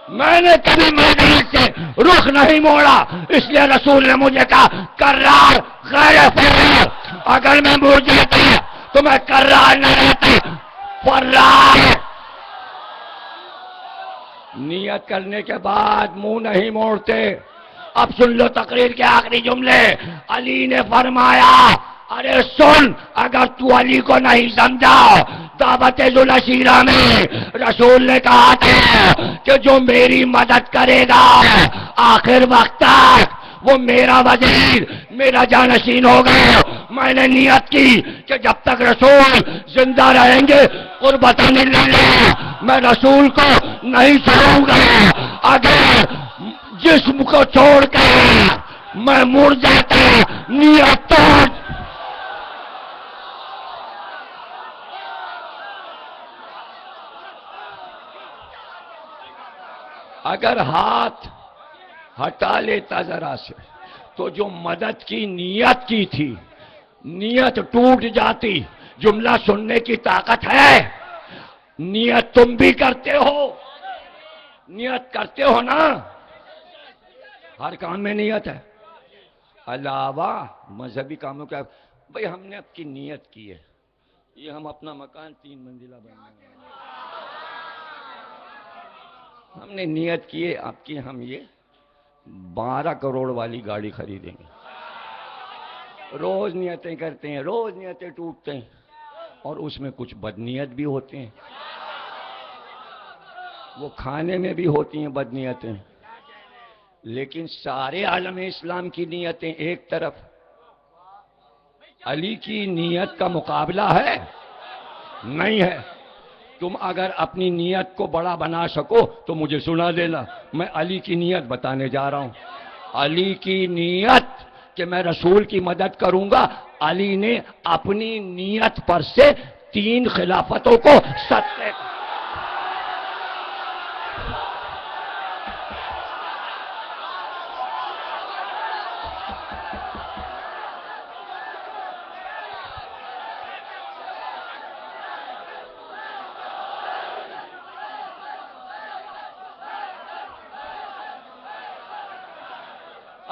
[SPEAKER 1] میدان سے رخ نہیں موڑا. اس لیے رسول نے مجھے کہا کرار غیر فرار. اگر میں مڑ جاتا تو میں کرار نہ رہتا، فرار. نیت کرنے کے بعد منہ نہیں موڑتے. اب سن لو تقریر کے آخری جملے. علی نے فرمایا ارے سن، اگر تو علی کو نہیں سمجھا، دعوت ذوالعشیرہ میں رسول نے کہا تھا کہ جو میری مدد کرے گا آخر وقت تک وہ میرا وزیر، میرا جانشین ہوگا. میں نے نیت کی کہ جب تک رسول زندہ رہیں گے قربتاً اللہ میں رسول کو نہیں چھوڑوں گا. اگر جسم کو چھوڑ کر میں مڑ جاتا نیت توڑ. اگر ہاتھ ہٹا لیتا ذرا سے تو جو مدد کی نیت کی تھی نیت ٹوٹ جاتی. جملہ سننے کی طاقت ہے. نیت تم بھی کرتے ہو، نیت کرتے ہو نا، ہر کام میں نیت ہے. علاوہ مذہبی کاموں کا بھئی ہم نے اب کی نیت کی ہے، یہ ہم اپنا مکان 3 منزلہ بنانا ہے، ہم نے نیت کی ہے آپ کی ہم یہ 12 کروڑ والی گاڑی خریدیں گے. روز نیتیں کرتے ہیں، روز نیتیں ٹوٹتے ہیں، اور اس میں کچھ بدنیت بھی ہوتے ہیں، وہ کھانے میں بھی ہوتی ہیں بدنیتیں. لیکن سارے عالم اسلام کی نیتیں ایک طرف. علی کی نیت کا مقابلہ ہے؟ نہیں ہے. تم اگر اپنی نیت کو بڑا بنا سکو تو مجھے سنا دینا، میں علی کی نیت بتانے جا رہا ہوں. علی کی نیت کہ میں رسول کی مدد کروں گا. علی نے اپنی نیت پر سے 3 خلافتوں کو صدقے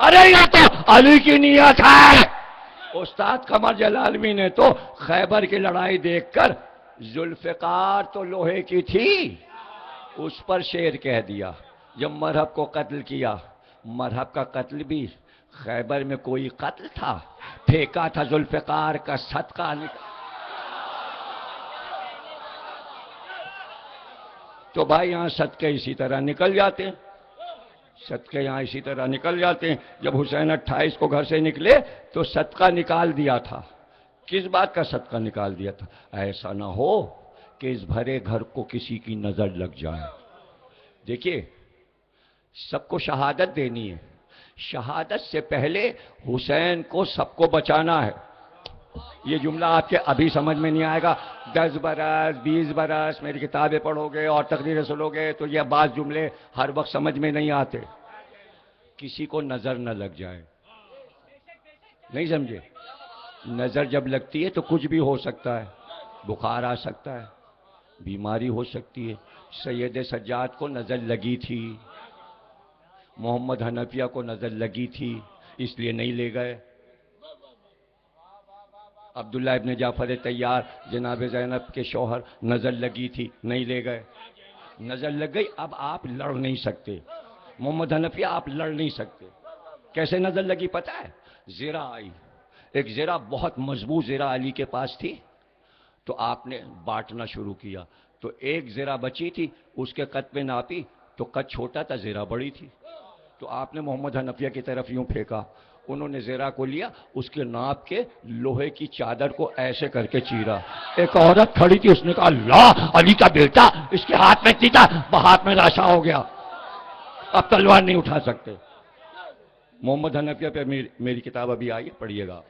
[SPEAKER 1] ارے یہ تو علی کی نیت ہے. استاد قمر جلالی نے تو خیبر کی لڑائی دیکھ کر ذوالفقار تو لوہے کی تھی اس پر شیر کہہ دیا. جب مرہب کو قتل کیا، مرہب کا قتل بھی خیبر میں کوئی قتل تھا؟ پھینکا تھا ذوالفقار کا صدقہ تو بھائی یہاں صدقے اسی طرح نکل جاتے ہیں. صدقے یہاں اسی طرح نکل جاتے ہیں. جب حسین 28 کو گھر سے نکلے تو صدقہ نکال دیا تھا. کس بات کا صدقہ نکال دیا تھا؟ ایسا نہ ہو کہ اس بھرے گھر کو کسی کی نظر لگ جائے. دیکھیے سب کو شہادت دینی ہے، شہادت سے پہلے حسین کو سب کو بچانا ہے. یہ جملہ آپ کے ابھی سمجھ میں نہیں آئے گا. 10 برس 20 برس میری کتابیں پڑھو گے اور تقریریں سنو گے تو یہ بعض جملے ہر وقت سمجھ میں نہیں آتے. کسی کو نظر نہ لگ جائے. نہیں سمجھے؟ نظر جب لگتی ہے تو کچھ بھی ہو سکتا ہے. بخار آ سکتا ہے، بیماری ہو سکتی ہے. سید سجاد کو نظر لگی تھی، محمد حنفیہ کو نظر لگی تھی، اس لیے نہیں لے گئے. عبداللہ ابن جعفر طیار جناب زینب کے شوہر نظر لگی تھی، نہیں لے گئے. نظر لگ گئی. اب آپ لڑ نہیں سکتے. محمد حنفیہ آپ لڑ نہیں سکتے. کیسے نظر لگی پتہ ہے؟ زرہ آئی، ایک زرہ بہت مضبوط زرہ علی کے پاس تھی تو آپ نے بانٹنا شروع کیا. تو ایک زرہ بچی تھی، اس کے قد پہ ناپی تو قد چھوٹا تھا، زرہ بڑی تھی. تو آپ نے محمد حنفیہ کی طرف یوں پھینکا، انہوں نے زرہ کو لیا، اس کے ناپ کے لوہے کی چادر کو ایسے کر کے چیرا. ایک عورت کھڑی تھی، اس نے کہا اللہ علی کا بیٹا، اس کے ہاتھ میں تیتا، ہاتھ میں راشا ہو گیا، اب تلوار نہیں اٹھا سکتے. محمد حنفیہ پہ میری کتاب ابھی آئی ہے، پڑھیے گا.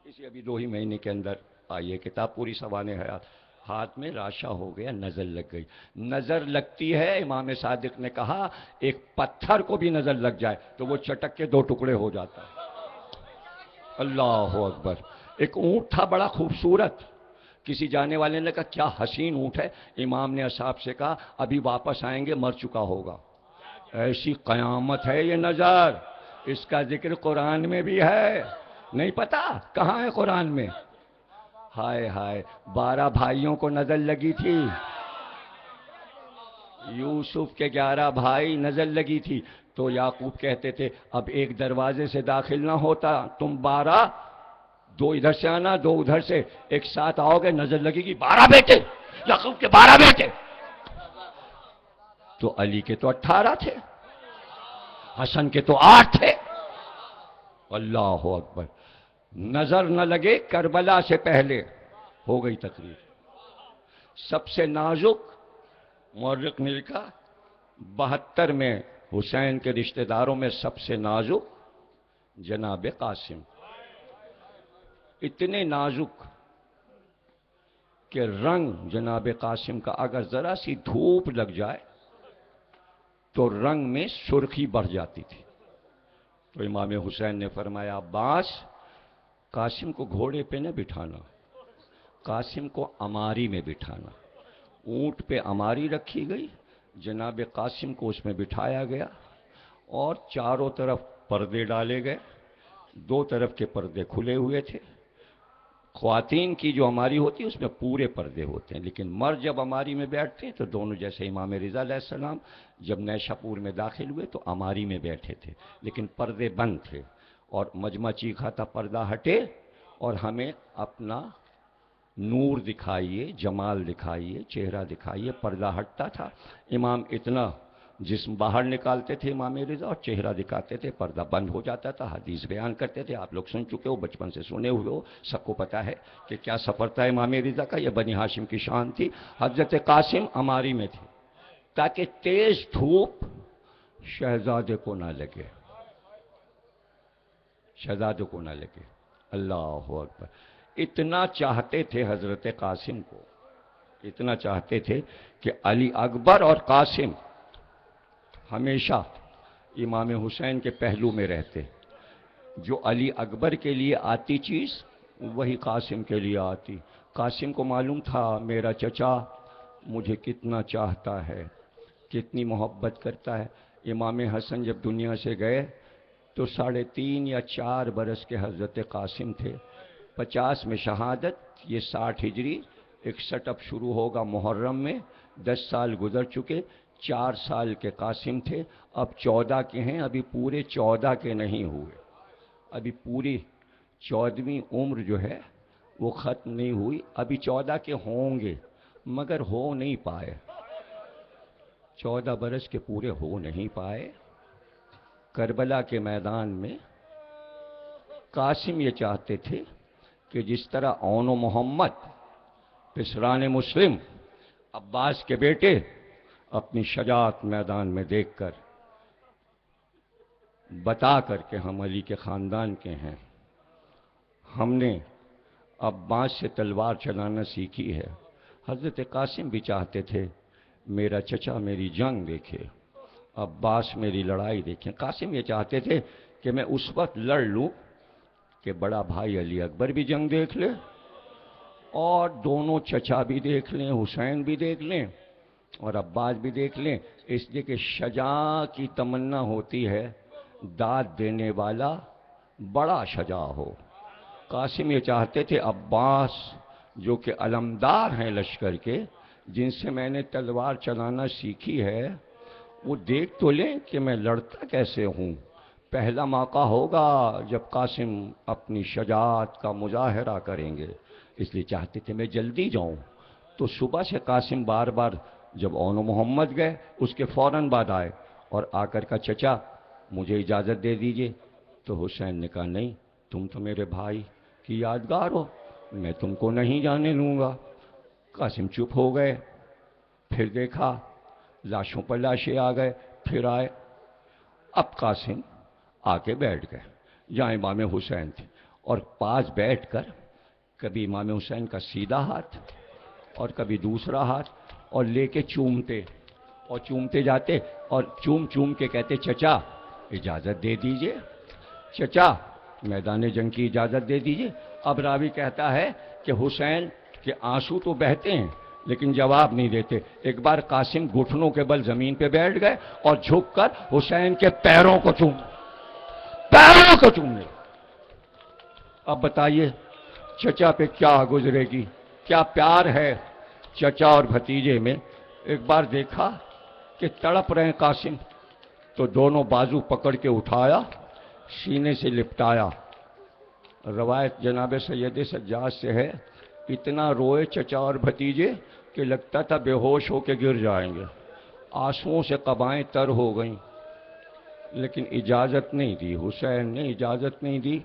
[SPEAKER 1] اسی ابھی 2 ہی مہینے کے اندر آئی ہے کتاب، پوری سوانح حیات. ہاتھ میں راشا ہو گیا، نظر لگ گئی. نظر لگتی ہے، امام صادق نے کہا ایک پتھر کو بھی نظر لگ جائے تو وہ چٹک کے 2 ٹکڑے ہو جاتا ہے. اللہ اکبر. ایک اونٹ تھا بڑا خوبصورت، کسی جانے والے نے کہا کیا حسین اونٹ ہے. امام نے اصحاب سے کہا ابھی واپس آئیں گے، مر چکا ہوگا. ایسی قیامت ہے یہ نظر، اس کا ذکر قرآن میں بھی ہے. نہیں پتا کہاں ہے قرآن میں؟ ہائے ہائے، 12 بھائیوں کو نظر لگی تھی. یوسف کے 11 بھائی نظر لگی تھی تو یعقوب کہتے تھے اب ایک دروازے سے داخل نہ ہوتا، تم 12، 2 ادھر سے آنا 2 ادھر سے، ایک ساتھ آؤ گے نظر لگے گی. 12 بیٹے، یعقوب کے 12 بیٹے. تو علی کے تو 18 تھے، حسن کے تو 8 تھے. اللہ اکبر. نظر نہ لگے کربلا سے پہلے ہو گئی تقریر. سب سے نازک مورخ نے لکھا 72 میں حسین کے رشتہ داروں میں سب سے نازک جناب قاسم. اتنے نازک کہ رنگ جناب قاسم کا اگر ذرا سی دھوپ لگ جائے تو رنگ میں سرخی بڑھ جاتی تھی. تو امام حسین نے فرمایا عباس، قاسم کو گھوڑے پہ نہ بٹھانا، قاسم کو اماری میں بٹھانا. اونٹ پہ اماری رکھی گئی، جناب قاسم کو اس میں بٹھایا گیا اور چاروں طرف پردے ڈالے گئے. 2 طرف کے پردے کھلے ہوئے تھے. خواتین کی جو اماری ہوتی ہے اس میں پورے پردے ہوتے ہیں، لیکن مرد جب اماری میں بیٹھتے ہیں تو دونوں، جیسے امام رضا علیہ السلام جب نیشاپور میں داخل ہوئے تو اماری میں بیٹھے تھے لیکن پردے بند تھے. اور مجمع چیخا تھا پردہ ہٹے اور ہمیں اپنا نور دکھائیے، جمال دکھائیے، چہرہ دکھائیے. پردہ ہٹتا تھا، امام اتنا جسم باہر نکالتے تھے امام رضا اور چہرہ دکھاتے تھے، پردہ بند ہو جاتا تھا. حدیث بیان کرتے تھے، آپ لوگ سن چکے ہو، بچپن سے سنے ہوئے ہو، سب کو پتا ہے کہ کیا سفر تھا امام رضا کا. یہ بنی ہاشم کی شان تھی. حضرت قاسم اماری میں تھے تاکہ تیز دھوپ شہزادے کو نہ لگے، شہزادے کو نہ لگے. اللہ اکبر. اتنا چاہتے تھے حضرت قاسم کو، اتنا چاہتے تھے کہ علی اکبر اور قاسم ہمیشہ امام حسین کے پہلو میں رہتے. جو علی اکبر کے لیے آتی چیز وہی قاسم کے لیے آتی. قاسم کو معلوم تھا میرا چچا مجھے کتنا چاہتا ہے، کتنی محبت کرتا ہے. امام حسن جب دنیا سے گئے تو 3.5 یا 4 برس کے حضرت قاسم تھے. 50 میں شہادت، یہ 60 ہجری، 61 اب شروع ہوگا محرم میں. 10 سال گزر چکے. 4 سال کے قاسم تھے، اب 14 کے ہیں. ابھی پورے 14 کے نہیں ہوئے. ابھی پوری 14ویں عمر جو ہے وہ ختم نہیں ہوئی. ابھی 14 کے ہوں گے مگر ہو نہیں پائے. 14 برس کے پورے ہو نہیں پائے. کربلا کے میدان میں قاسم یہ چاہتے تھے کہ جس طرح اون و محمد پسران مسلم عباس کے بیٹے اپنی شجاعت میدان میں دیکھ کر بتا کر کہ ہم علی کے خاندان کے ہیں، ہم نے عباس سے تلوار چلانا سیکھی ہے. حضرت قاسم بھی چاہتے تھے میرا چچا میری جنگ دیکھے، عباس میری لڑائی دیکھیں. قاسم یہ چاہتے تھے کہ میں اس وقت لڑ لوں کہ بڑا بھائی علی اکبر بھی جنگ دیکھ لے اور دونوں چچا بھی دیکھ لیں، حسین بھی دیکھ لیں اور عباس بھی دیکھ لیں. اس لیے کہ شجاع کی تمنا ہوتی ہے داد دینے والا بڑا شجاع ہو. قاسم یہ چاہتے تھے عباس جو کہ علمدار ہیں لشکر کے، جن سے میں نے تلوار چلانا سیکھی ہے، وہ دیکھ تو لیں کہ میں لڑتا کیسے ہوں. پہلا موقع ہوگا جب قاسم اپنی شجاعت کا مظاہرہ کریں گے، اس لیے چاہتے تھے میں جلدی جاؤں. تو صبح سے قاسم بار بار جب اون و محمد گئے اس کے فوراً بعد آئے اور آ کر کا چچا مجھے اجازت دے دیجئے. تو حسین نے کہا نہیں، تم تو میرے بھائی کی یادگار ہو، میں تم کو نہیں جانے لوں گا. قاسم چپ ہو گئے. پھر دیکھا لاشوں پر لاشیں آ گئے. پھر آئے. اب قاسم آ کے بیٹھ گئے جہاں امام حسین تھے اور پاس بیٹھ کر کبھی امام حسین کا سیدھا ہاتھ اور کبھی دوسرا ہاتھ اور لے کے چومتے اور چومتے جاتے اور چوم چوم کے کہتے چچا اجازت دے دیجئے، چچا میدان جنگ کی اجازت دے دیجئے. اب راوی کہتا ہے کہ حسین کے آنسو تو بہتے ہیں لیکن جواب نہیں دیتے. ایک بار قاسم گھٹنوں کے بل زمین پہ بیٹھ گئے اور جھک کر حسین کے پیروں کو چومنے. اب بتائیے چچا پہ کیا گزرے گی، کیا پیار ہے چچا اور بھتیجے میں. ایک بار دیکھا کہ تڑپ رہے قاسم تو دونوں بازو پکڑ کے اٹھایا، سینے سے لپٹایا. روایت جناب سید سجاد سے ہے اتنا روئے چچا اور بھتیجے کہ لگتا تھا بے ہوش ہو کے گر جائیں گے. آنسوؤں سے قبائیں تر ہو گئیں لیکن اجازت نہیں دی. حسین نے اجازت نہیں دی.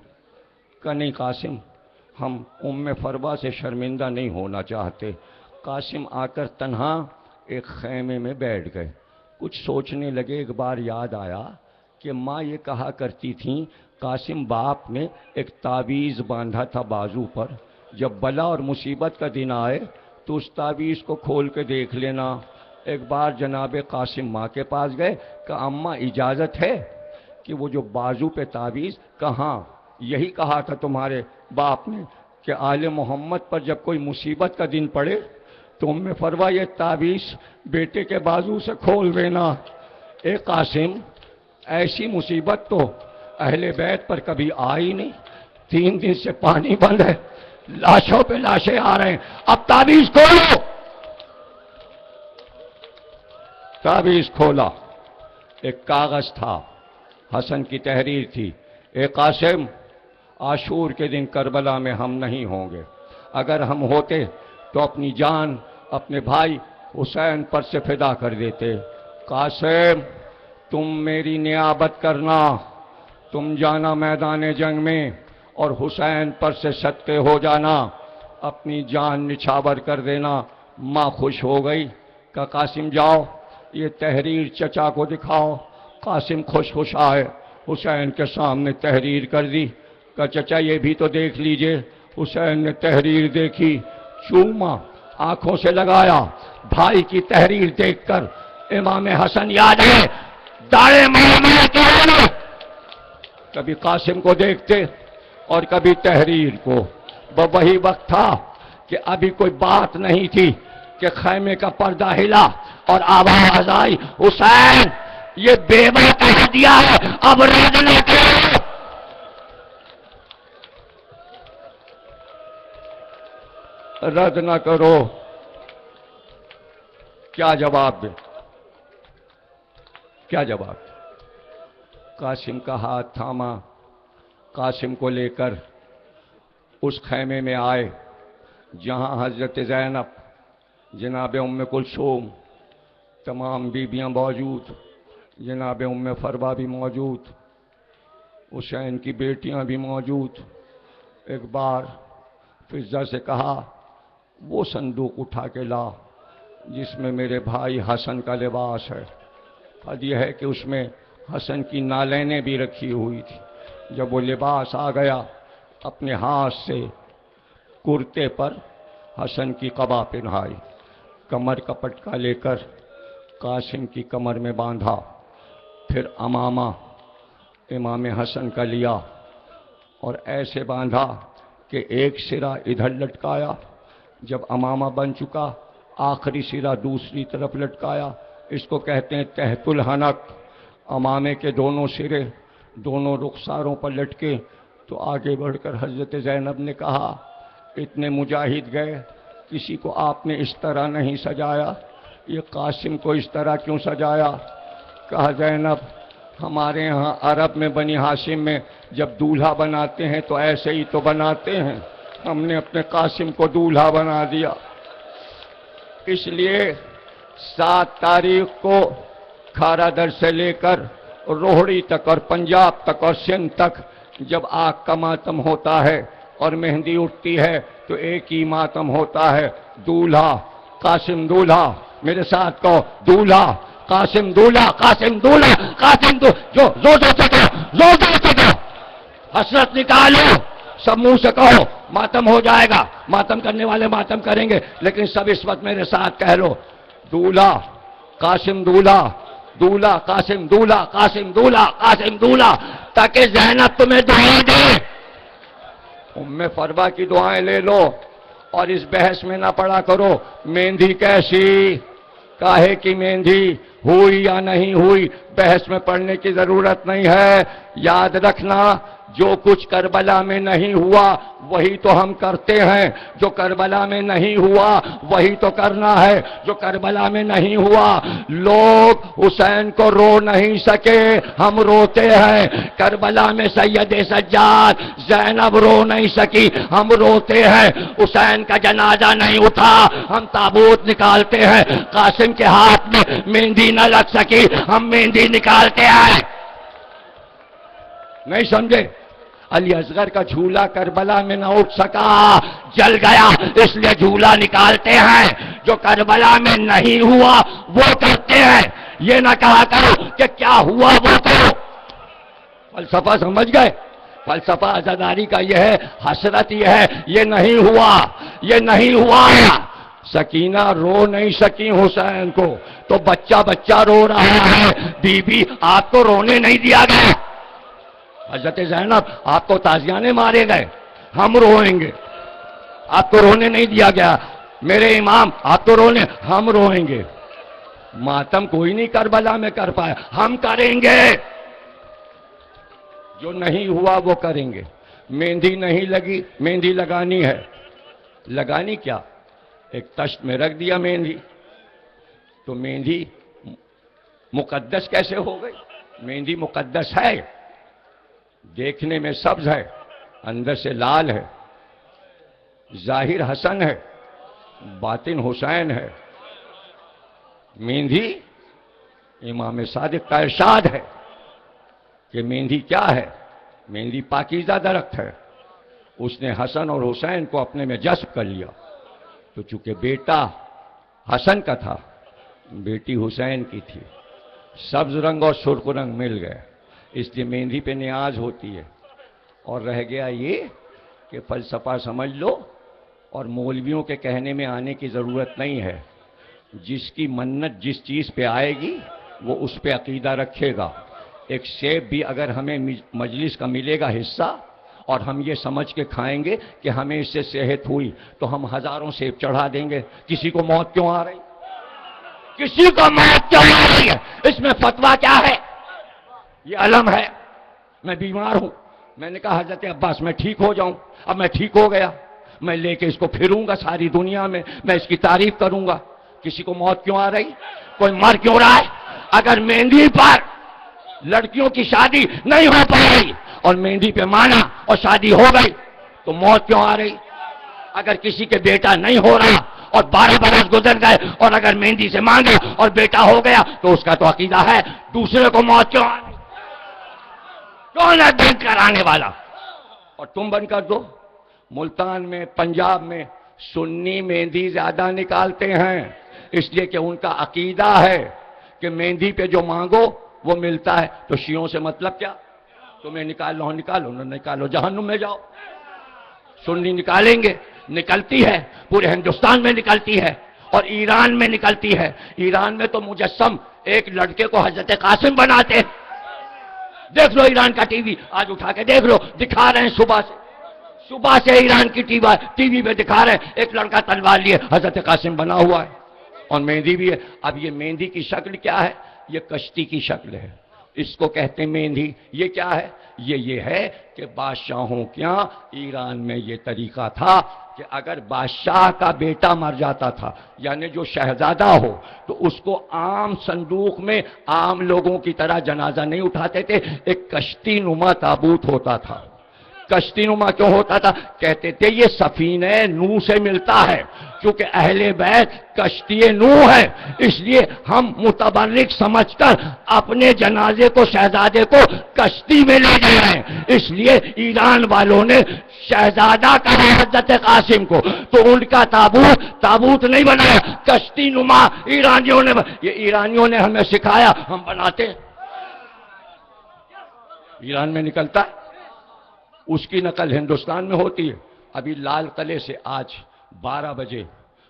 [SPEAKER 1] کہ نہیں قاسم، ہم فروا سے شرمندہ نہیں ہونا چاہتے. قاسم آ کر تنہا ایک خیمے میں بیٹھ گئے. کچھ سوچنے لگے. ایک بار یاد آیا کہ ماں یہ کہا کرتی تھیں قاسم باپ نے ایک تعویذ باندھا تھا بازو پر، جب بلا اور مصیبت کا دن آئے تو اس تعویذ کو کھول کے دیکھ لینا. ایک بار جناب قاسم ماں کے پاس گئے کہ اماں اجازت ہے کہ وہ جو بازو پہ تعویذ، کہاں یہی کہا تھا تمہارے باپ نے کہ آل محمد پر جب کوئی مصیبت کا دن پڑے تو فروا یہ تعویذ بیٹے کے بازو سے کھول دینا. اے قاسم ایسی مصیبت تو اہل بیت پر کبھی آئی نہیں. 3 دن سے پانی بند ہے، لاشوں پہ لاشیں آ رہے ہیں، اب تعویذ کھولو. تعویذ کھولا. ایک کاغذ تھا، حسن کی تحریر تھی. اے قاسم عاشور کے دن کربلا میں ہم نہیں ہوں گے. اگر ہم ہوتے تو اپنی جان اپنے بھائی حسین پر سے فدا کر دیتے. قاسم تم میری نیابت کرنا، تم جانا میدان جنگ میں اور حسین پر سے ستے ہو جانا، اپنی جان نچھاور کر دینا. ماں خوش ہو گئی کہ قاسم جاؤ یہ تحریر چچا کو دکھاؤ. قاسم خوش آئے، حسین کے سامنے تحریر کر دی. کہ چچا یہ بھی تو دیکھ لیجئے. حسین نے تحریر دیکھی، چوما، آنکھوں سے لگایا. بھائی کی تحریر دیکھ کر امام حسن یاد ہے داڑے مار کے کبھی قاسم کو دیکھتے اور کبھی تحریر کو. وہی وقت تھا کہ ابھی کوئی بات نہیں تھی کہ خیمے کا پردہ ہلا اور آواز آئی حسین یہ بیوہ کا ہدیہ ہے، اب رد نہ کرو۔ رد نہ کرو۔ کیا جواب دے؟ کیا جواب دے؟ قاسم کا ہاتھ تھاما، قاسم کو لے کر اس خیمے میں آئے جہاں حضرت زینب، جناب ام کلثوم، تمام بیبیاں موجود، جناب ام فروا بھی موجود، حسین کی بیٹیاں بھی موجود۔ ایک بار فضہ سے کہا وہ صندوق اٹھا کے لا جس میں میرے بھائی حسن کا لباس ہے۔ حد یہ ہے کہ اس میں حسن کی نالینیں بھی رکھی ہوئی تھی۔ جب وہ لباس آ گیا، اپنے ہاتھ سے کرتے پر حسن کی قبا پہنائی، کمر کا پٹکا لے کر قاسم کی کمر میں باندھا، پھر امامہ امام حسن کا لیا اور ایسے باندھا کہ ایک سرا ادھر لٹکایا، جب امامہ بن چکا آخری سرا دوسری طرف لٹکایا۔ اس کو کہتے ہیں تحت الحنک۔ امامے کے دونوں سرے دونوں رخساروں پر لٹکے تو آگے بڑھ کر حضرت زینب نے کہا اتنے مجاہد گئے، کسی کو آپ نے اس طرح نہیں سجایا، یہ قاسم کو اس طرح کیوں سجایا؟ کہا زینب ہمارے ہاں عرب میں بنی ہاشم میں جب دولہا بناتے ہیں تو ایسے ہی تو بناتے ہیں، ہم نے اپنے قاسم کو دولہا بنا دیا۔ اس لیے 7 تاریخ کو کھارا در سے لے کر روہڑی تک اور پنجاب تک اور سندھ تک جب آگ کا ماتم ہوتا ہے اور مہندی اٹھتی ہے تو ایک ہی ماتم ہوتا ہے، دولہا قاسم دولہا۔ میرے ساتھ کہو دولہا قاسم دولہا، قاسم دولہا، قاسم دولہا۔ جو زور سے کہو، زور سے کہو، حسرت نکالو، سب منہ سے کہو، ماتم ہو جائے گا۔ ماتم کرنے والے ماتم کریں گے، لیکن سب اس وقت میرے ساتھ کہہ لو دولہا قاسم دولہا، دولہا قاسم دولہا، قاسم دولہا، قاسم دولہا، تاکہ زینب تمہیں دعائیں دے۔ ام فروا کی دعائیں لے لو اور اس بحث میں نہ پڑا کرو مہندی کیسی، کاہے کی مہندی ہوئی یا نہیں ہوئی، بحث میں پڑھنے کی ضرورت نہیں ہے۔ یاد رکھنا جو کچھ کربلا میں نہیں ہوا وہی تو ہم کرتے ہیں، جو کربلا میں نہیں ہوا وہی تو کرنا ہے، جو کربلا میں نہیں ہوا۔ لوگ حسین کو رو نہیں سکے، ہم روتے ہیں۔ کربلا میں سید سجاد زینب رو نہیں سکی، ہم روتے ہیں۔ حسین کا جنازہ نہیں اٹھا، ہم تابوت نکالتے ہیں۔ قاسم کے ہاتھ میں مہندی نہ لگ سکی، ہم مہندی نکالتے ہیں۔ نہیں سمجھے؟ علی اصغر کا جھولا کربلا میں نہ اٹھ سکا، جل گیا، اس لیے جھولا نکالتے ہیں۔ جو کربلا میں نہیں ہوا وہ کرتے ہیں، یہ نہ کہا کرو کہ کیا ہوا وہ کرو۔ فلسفہ سمجھ گئے؟ فلسفہ عزاداری کا یہ ہے، حسرت یہ ہے یہ نہیں ہوا، یہ نہیں ہوا۔ سکینہ رو نہیں سکی حسین کو تو بچہ بچہ رو رہا ہے، بی بی آپ کو رونے نہیں دیا گیا۔ حضرت زینب آپ کو تازیانے مارے گئے، ہم روئیں گے، آپ کو رونے نہیں دیا گیا۔ میرے امام آپ کو رونے، ہم روئیں گے۔ ماتم کوئی نہیں کربلا میں کر پایا، ہم کریں گے۔ جو نہیں ہوا وہ کریں گے۔ مہندی نہیں لگی، مہندی لگانی ہے۔ لگانی کیا؟ ایک تشت میں رکھ دیا مہندی، تو مہندی مقدس کیسے ہو گئی؟ مہندی مقدس ہے، دیکھنے میں سبز ہے، اندر سے لال ہے، ظاہر حسن ہے، باطن حسین ہے۔ مہندی امام صادق کا ارشاد ہے کہ مہندی کیا ہے؟ مہندی پاکیزہ درخت ہے۔ اس نے حسن اور حسین کو اپنے میں جذب کر لیا، تو چونکہ بیٹا حسن کا تھا، بیٹی حسین کی تھی، سبز رنگ اور سرخ رنگ مل گئے، اس لیے مہندی پہ نیاز ہوتی ہے۔ اور رہ گیا یہ کہ فلسفہ سمجھ لو اور مولویوں کے کہنے میں آنے کی ضرورت نہیں ہے۔ جس کی منت جس چیز پہ آئے گی وہ اس پہ عقیدہ رکھے گا۔ ایک سیب بھی اگر ہمیں مجلس کا ملے گا حصہ اور ہم یہ سمجھ کے کھائیں گے کہ ہمیں اس سے صحت ہوئی تو ہم ہزاروں سیب چڑھا دیں گے، کسی کو موت کیوں آ رہی؟ کسی کو موت کیوں آ رہی ہے؟ اس میں فتویٰ کیا ہے؟ یہ علم ہے. میں بیمار ہوں، میں نے کہا حضرت عباس میں ٹھیک ہو جاؤں. اب میں ٹھیک ہو گیا، میں لے کے اس کو پھروں گا ساری دنیا میں اس کی تعریف کروں گا. کسی کو موت کیوں آ رہی؟ کوئی مر کیوں رہا ہے؟ اگر مہندی پر لڑکیوں کی شادی نہیں ہو پا رہی اور مہندی پہ مانا اور شادی ہو گئی تو موت کیوں آ رہی؟ اگر کسی کے بیٹا نہیں ہو رہا اور 12 برس گزر گئے اور اگر مہندی سے مانگے اور بیٹا ہو گیا تو اس کا تو عقیدہ ہے. دوسرے کو موت کیوں آ رہی؟ کون ہے بند کرانے والا؟ اور تم بند کر دو. ملتان میں، پنجاب میں سنی مہندی زیادہ نکالتے ہیں، اس لیے کہ ان کا عقیدہ ہے کہ مہندی پہ جو مانگو وہ ملتا ہے. تو شیعوں سے مطلب کیا؟ تمہیں نکالو نہ نکالو، جہنم میں جاؤ. سنی نکالیں گے، نکلتی ہے، پورے ہندوستان میں نکلتی ہے اور ایران میں نکلتی ہے. ایران میں تو مجسم ایک لڑکے کو حضرت قاسم بناتے ہیں. دیکھ لو ایران کا ٹی وی، آج اٹھا کے دیکھ لو، دکھا رہے ہیں صبح سے ایران کی ٹی وی پہ دکھا رہے ہیں ایک لڑکا تلوار لیے حضرت قاسم بنا ہوا ہے اور مہندی بھی ہے. اب یہ مہندی کی شکل کیا ہے؟ یہ کشتی کی شکل ہے، اس کو کہتے ہیں مہندی. یہ کیا ہے؟ یہ ہے کہ بادشاہوں کیا ایران میں یہ طریقہ تھا کہ اگر بادشاہ کا بیٹا مر جاتا تھا یعنی جو شہزادہ ہو تو اس کو عام صندوق میں عام لوگوں کی طرح جنازہ نہیں اٹھاتے تھے، ایک کشتی نما تابوت ہوتا تھا. کشتی نما کیوں ہوتا تھا؟ کہتے تھے یہ سفینہ نوح سے ملتا ہے، کیونکہ اہل بیت کشتی نوح ہے، اس لیے ہم متبرک سمجھ کر اپنے جنازے کو، شہزادے کو کشتی میں لے جا رہے ہیں. اس لیے ایران والوں نے شہزادہ کہا حضرت قاسم کو، تو ان کا تابوت نہیں بنایا، کشتی نما ایرانیوں نے. یہ ایرانیوں نے ہمیں سکھایا، ہم بناتے. ایران میں نکلتا ہے، اس کی نقل ہندوستان میں ہوتی ہے. ابھی لال قلعے سے آج 12 بجے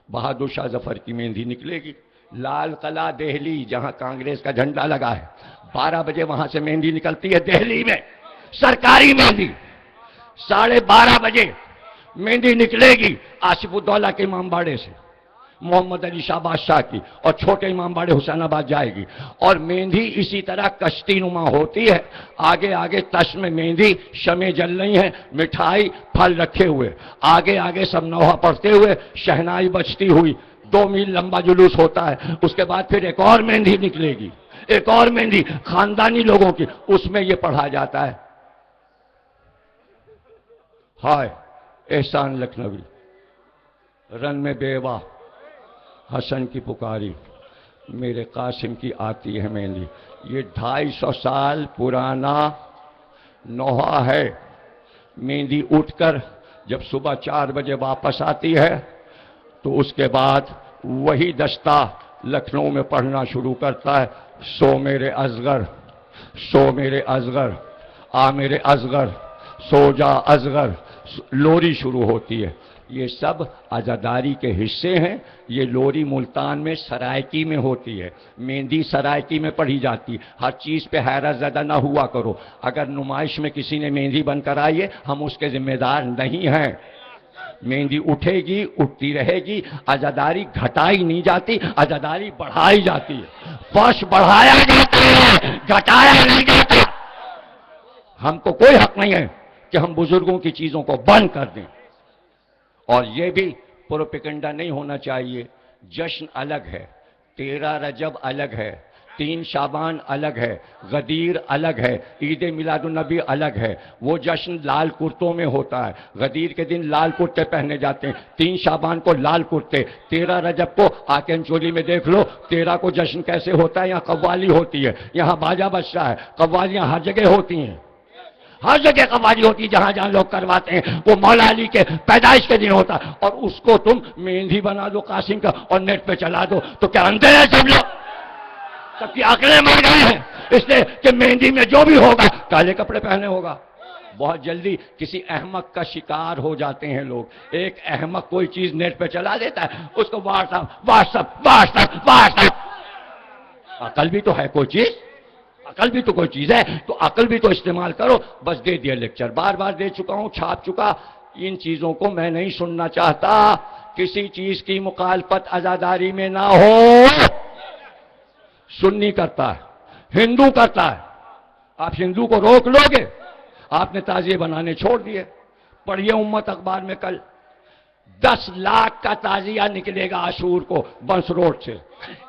[SPEAKER 1] بہادر شاہ ظفر کی مہندی نکلے گی. لال قلعہ دہلی، جہاں کانگریس کا جھنڈا لگا ہے، 12 بجے وہاں سے مہندی نکلتی ہے دہلی میں، سرکاری مہندی. 12:30 بجے مہندی نکلے گی آصف الدولہ کے امام باڑے سے، محمد علی شاہ بادشاہ کی، اور چھوٹے امام باڑے حسین آباد جائے گی. اور مہندی اسی طرح کشتی نما ہوتی ہے. آگے تش میں مہندی، شمع جل رہی ہیں، مٹھائی پھل رکھے ہوئے، آگے سب نوحہ پڑھتے ہوئے، شہنائی بجتی ہوئی، 2 میل لمبا جلوس ہوتا ہے. اس کے بعد پھر ایک اور مہندی نکلے گی، ایک اور مہندی خاندانی لوگوں کی، اس میں یہ پڑھا جاتا ہے ہائے احسان لکھنوی رن میں بیوہ حسن کی پکاری، میرے قاسم کی آتی ہے مہندی. یہ 250 سال پرانا نوحہ ہے. مہندی اٹھ کر جب صبح 4 بجے واپس آتی ہے تو اس کے بعد وہی دستہ لکھنؤ میں پڑھنا شروع کرتا ہے، سو میرے اصغر، سو میرے اصغر، آ میرے اصغر، سو جا اصغر، لوری شروع ہوتی ہے. یہ سب عزاداری کے حصے ہیں. یہ لوری ملتان میں سرائکی میں ہوتی ہے، مہندی سرائکی میں پڑھی جاتی. ہر چیز پہ حیرت زدہ نہ ہوا کرو. اگر نمائش میں کسی نے مہندی بن کر آئی ہے، ہم اس کے ذمہ دار نہیں ہیں. مہندی اٹھے گی، اٹھتی رہے گی. عزاداری گھٹائی نہیں جاتی، عزاداری بڑھائی جاتی ہے. فرش بڑھایا جاتا ہے، گھٹایا نہیں جاتا. ہم کو کوئی حق نہیں ہے کہ ہم بزرگوں کی چیزوں کو بند کر دیں. اور یہ بھی پروپیگنڈا نہیں ہونا چاہیے. جشن الگ ہے، 13 رجب الگ ہے، 3 شعبان الگ ہے، غدیر الگ ہے، عید میلاد النبی الگ ہے. وہ جشن لال کرتوں میں ہوتا ہے، غدیر کے دن لال کرتے پہنے جاتے ہیں، 3 شعبان کو لال کرتے، 13 رجب کو آکن چولی میں دیکھ لو 13 کو جشن کیسے ہوتا ہے. یہاں قوالی ہوتی ہے، یہاں باجا بجتا ہے. قوالیاں ہر جگہ ہوتی ہیں، ہر جگہ قوالی ہوتی ہے، جہاں جہاں لوگ کرواتے ہیں. وہ مولا علی کے پیدائش کے دن ہوتا ہے اور اس کو تم مہندی بنا دو قاسم کا اور نیٹ پہ چلا دو. تو کیا اندھے ہیں سب لوگ؟ سب کی عقلیں مر گئے ہیں. اس لیے کہ مہندی میں جو بھی ہوگا کالے کپڑے پہنے ہوگا. بہت جلدی کسی احمق کا شکار ہو جاتے ہیں لوگ. ایک احمق کوئی چیز نیٹ پہ چلا دیتا ہے، اس کو واٹس ایپ. عقل بھی تو ہے کوئی چیز، عقل بھی تو کوئی چیز ہے، تو عقل بھی تو استعمال کرو. بس دے دیا لیکچر، بار بار دے چکا ہوں، چھاپ چکا. ان چیزوں کو میں نہیں سننا چاہتا. کسی چیز کی مخالفت عزاداری میں نہ ہو. سنی کرتا ہے، ہندو کرتا ہے. آپ ہندو کو روک لو گے؟ آپ نے تعزیے بنانے چھوڑ دیے. پڑھیے امت اخبار میں کل 10 لاکھ کا تعزیہ نکلے گا عاشور کو بنس روڈ سے.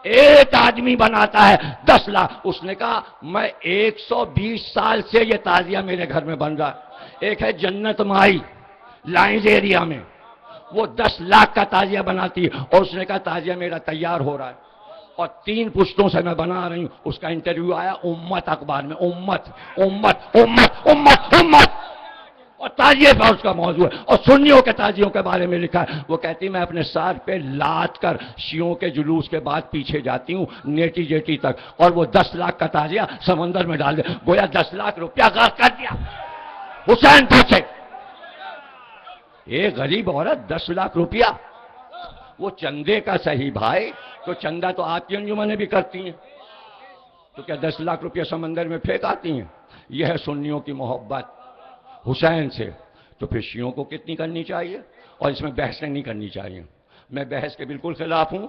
[SPEAKER 1] ایک آدمی بناتا ہے 10 لاکھ. اس نے کہا میں 120 سال سے یہ تعزیہ میرے گھر میں بن رہا ہے. ایک ہے جنت مائی لائنز ایریا میں، وہ 10 لاکھ کا تعزیہ بناتی ہے، اور اس نے کہا تعزیہ میرا تیار ہو رہا ہے اور 3 پشتوں سے میں بنا رہی ہوں. اس کا انٹرویو آیا امت اخبار میں. امت امت امت امت امت اور تعزیے پر اس کا موضوع ہے. اور سنیوں کے تعزیوں کے بارے میں لکھا ہے. وہ کہتی میں اپنے سر پہ لاد کر شیعوں کے جلوس کے بعد پیچھے جاتی ہوں نیٹی جیٹی تک، اور وہ 10 لاکھ کا تعزیہ سمندر میں ڈال دے. گویا 10 لاکھ روپیہ غرق کر دیا حسین پور سے. ایک غریب عورت 10 لاکھ روپیہ، وہ چندے کا صحیح بھائی، تو چندہ تو آپ کی انجمنیں بھی کرتی ہیں، تو کیا 10 لاکھ روپیہ سمندر میں پھینک آتی ہیں؟ یہ ہے سنیوں کی محبت حسین سے. تو پھر شیعوں کو کتنی کرنی چاہیے؟ اور اس میں بحث نہیں کرنی چاہیے. میں بحث کے بالکل خلاف ہوں.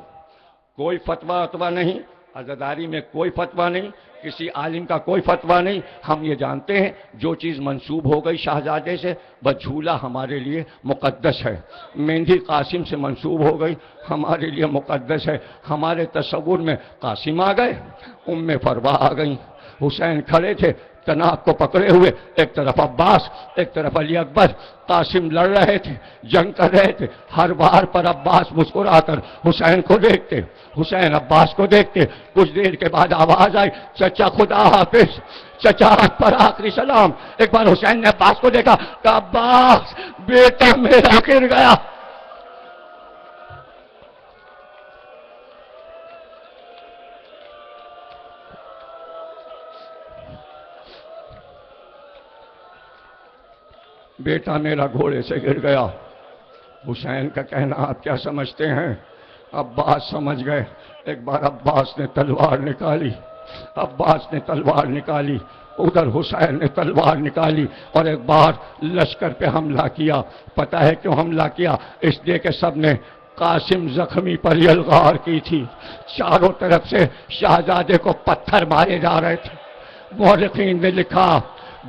[SPEAKER 1] کوئی فتویٰ نہیں، عزاداری میں کوئی فتویٰ نہیں، کسی عالم کا کوئی فتویٰ نہیں. ہم یہ جانتے ہیں جو چیز منسوب ہو گئی شہزادے سے، بس جھولا ہمارے لیے مقدس ہے. مہندی قاسم سے منسوب ہو گئی، ہمارے لیے مقدس ہے. ہمارے تصور میں قاسم آ گئے، ام فروا آ گئیں. حسین کھڑے تھے تناب کو پکڑے ہوئے، ایک طرف عباس، ایک طرف علی اکبر. قاسم لڑ رہے تھے، جنگ کر رہے تھے. ہر بار پر عباس مسکرا کر حسین کو دیکھتے، حسین عباس کو دیکھتے. کچھ دیر کے بعد آواز آئی چچا خدا حافظ، چچا پر آخری سلام. ایک بار حسین نے عباس کو دیکھا، کہا عباس بیٹا میرا گر گیا. بیٹا میرا گھوڑے سے گر گیا. حسین کا کہنا آپ کیا سمجھتے ہیں؟ عباس سمجھ گئے. ایک بار عباس نے تلوار نکالی، عباس نے تلوار نکالی، ادھر حسین نے تلوار نکالی، اور ایک بار لشکر پہ حملہ کیا. پتہ ہے کیوں حملہ کیا؟ اس لیے کہ سب نے قاسم زخمی پر یلغار کی تھی. چاروں طرف سے شہزادے کو پتھر مارے جا رہے تھے. مورخین نے لکھا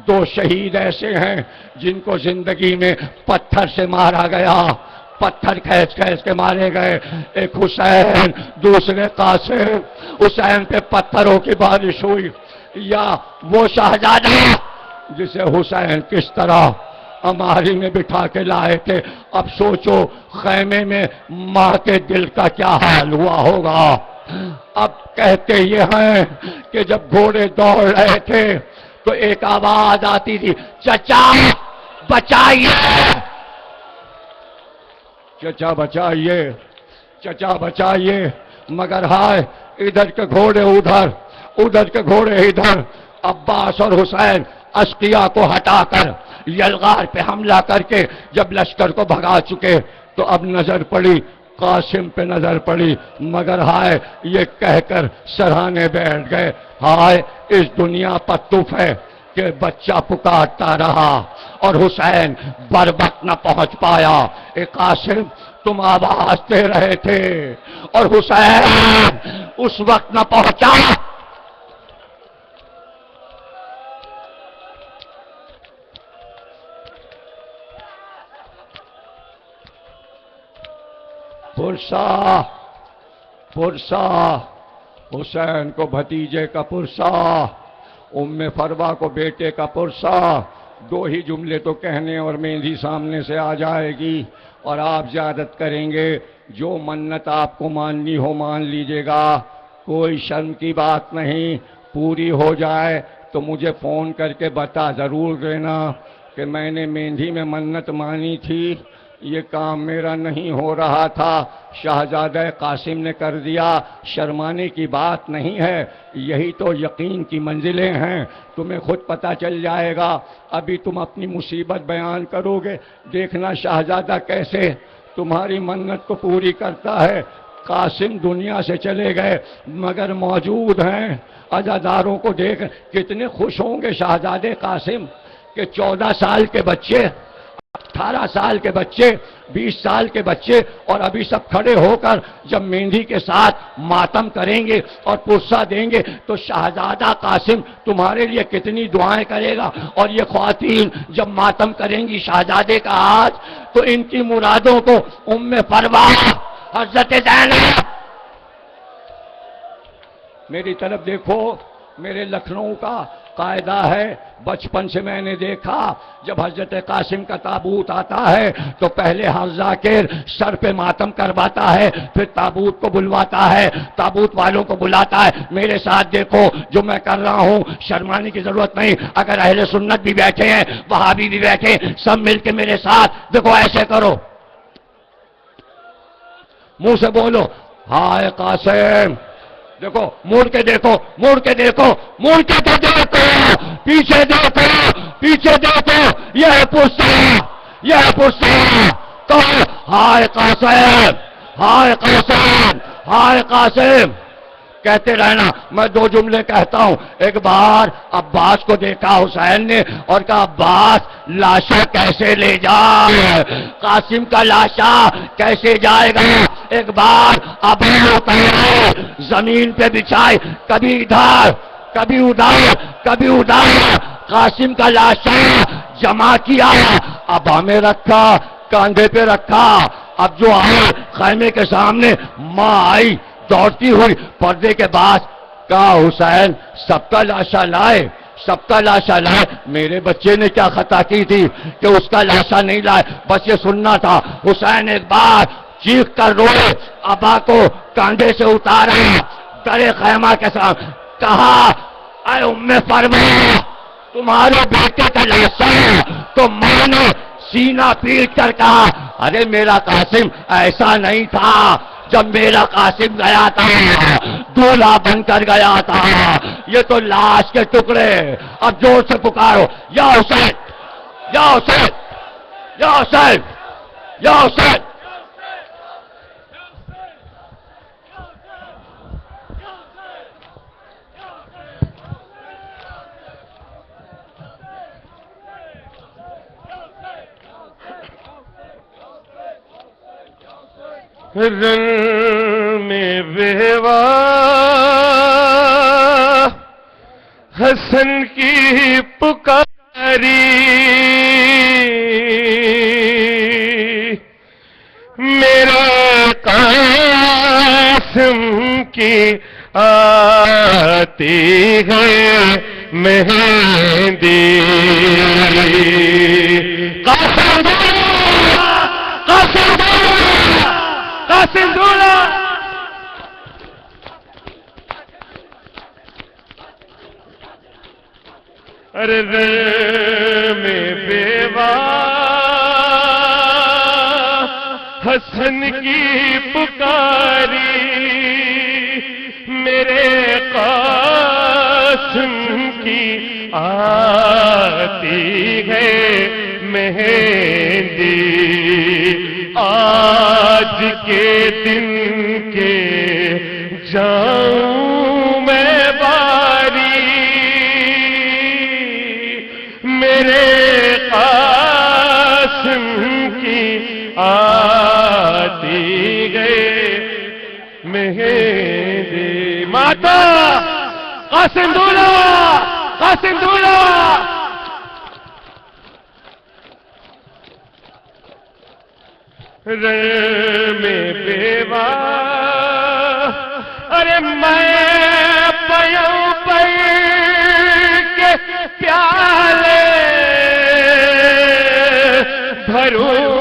[SPEAKER 1] 2 شہید ایسے ہیں جن کو زندگی میں پتھر سے مارا گیا، پتھر کھینچ کھینچ کے مارے گئے. ایک حسین، دوسرے قاسم. حسین پہ پتھروں کی بارش ہوئی. یا وہ شہزادہ جسے حسین کس طرح اماری میں بٹھا کے لائے تھے. اب سوچو خیمے میں ماں کے دل کا کیا حال ہوا ہوگا. اب کہتے یہ ہیں کہ جب گھوڑے دوڑ رہے تھے تو ایک آواز آتی تھی چچا بچائیے، چچا بچائیے، چچا بچائیے. مگر ہائے ادھر کے گھوڑے ادھر، ادھر کے گھوڑے ادھر. عباس اور حسین اشقیاء کو ہٹا کر یلغار پہ حملہ کر کے جب لشکر کو بھگا چکے تو اب نظر پڑی قاسم پہ، نظر پڑی. مگر ہائے یہ کہہ کر سرہانے بیٹھ گئے ہائے اس دنیا پر تف ہے کہ بچہ پکارتا رہا اور حسین بر وقت نہ پہنچ پایا. اے قاسم تم آواز دے رہے تھے اور حسین اس وقت نہ پہنچا. پرسا پرسا حسین کو بھتیجے کا پرسا، ام فروا کو بیٹے کا پرسا. 2 ہی جملے تو کہنے اور مہندی سامنے سے آ جائے گی اور آپ زیادت کریں گے. جو منت آپ کو ماننی ہو مان لیجئے گا، کوئی شرم کی بات نہیں. پوری ہو جائے تو مجھے فون کر کے بتا ضرور دینا کہ میں نے مہندی میں منت مانی تھی، یہ کام میرا نہیں ہو رہا تھا، شہزادہ قاسم نے کر دیا. شرمانے کی بات نہیں ہے، یہی تو یقین کی منزلیں ہیں. تمہیں خود پتہ چل جائے گا. ابھی تم اپنی مصیبت بیان کرو گے، دیکھنا شہزادہ کیسے تمہاری منت کو پوری کرتا ہے. قاسم دنیا سے چلے گئے مگر موجود ہیں. عزاداروں کو دیکھ کتنے خوش ہوں گے شہزادے قاسم کہ 14 سال کے بچے، 18 سال کے بچے 20 سال کے بچے اور ابھی سب کھڑے ہو کر جب مہندی کے ساتھ ماتم کریں گے اور پرسہ دیں گے تو شہزادہ قاسم تمہارے لیے کتنی دعائیں کرے گا. اور یہ خواتین جب ماتم کریں گی شہزادے کا ہاتھ تو ان کی مرادوں کو ام فروا حضرت زینب. میری طرف دیکھو، میرے لکھنؤ کا قاعدہ ہے، بچپن سے میں نے دیکھا جب حضرت قاسم کا تابوت آتا ہے تو پہلے حاج ذاکر سر پہ ماتم کرواتا ہے، پھر تابوت کو بلواتا ہے، تابوت والوں کو بلاتا ہے. میرے ساتھ دیکھو جو میں کر رہا ہوں، شرمانے کی ضرورت نہیں. اگر اہل سنت بھی بیٹھے ہیں، وہابی بھی بیٹھے، سب مل کے میرے ساتھ دیکھو ایسے کرو، منہ سے بولو ہائے قاسم. دیکھو مڑ کے دیکھو، مڑ کے دیکھو، مڑ کے تو دیکھو، پیچھے دیکھو، پیچھے دیکھو. یہ ہے پرسہ، یہ ہے پرسہ. تو ہائے قاسم، ہائے قاسم، ہائے قاسم کہتے رہنا. میں 2 جملے کہتا ہوں. ایک بار عباس کو دیکھا حسین نے اور کہا عباس لاشا کیسے لے جائے، قاسم کا لاشا کیسے جائے گا. ایک بار ابو زمین پہ بچھائے، کبھی ادھر کبھی ادھر کبھی ادھر، قاسم کا لاشا جمع کیا، ابا میں رکھا، کاندھے پہ رکھا. اب جو آئے خیمے کے سامنے، ماں آئی دوڑتی ہوئی پردے کے بعد، کہا حسین سب کا لاشا لائے، سب کا لاشا لائے. میرے بچے نے کیا خطا کی تھی کہ اس کا لاشا نہیں لائے، بس یہ سننا تھا. حسین ایک بار چیخ کر روئے، ابا کو کاندھے سے اتارا، درے خیمہ کے ساتھ کہا اے ام فرما تمہارے بیٹے کا لاشا. تو ماں نے سینہ پیٹ کر کہا ارے میرا قاسم ایسا نہیں تھا، جب میرا قاسم گیا تھا دولہا بن کر گیا تھا، یہ تو لاش کے ٹکڑے. اب زور سے پکارو یا حسین، یا حسین، یا حسین، یا حسین.
[SPEAKER 2] رن میں بیوا حسن کی پکاری، میرا قاسم کی آتی ہے مہندی. قاسم قاسم قاسم دولا. ارے میں بیوا حسن کی پکاری، میرے قاسم کی آتی ہے مہندی. آج کے دن کے جاؤں میں باری، میرے قاسم کی آتی گئے مہندی. ماتا قاسم دولا، قاسم دولا. میں بیوا ارے میں پیوں پر کے پیالے بھروں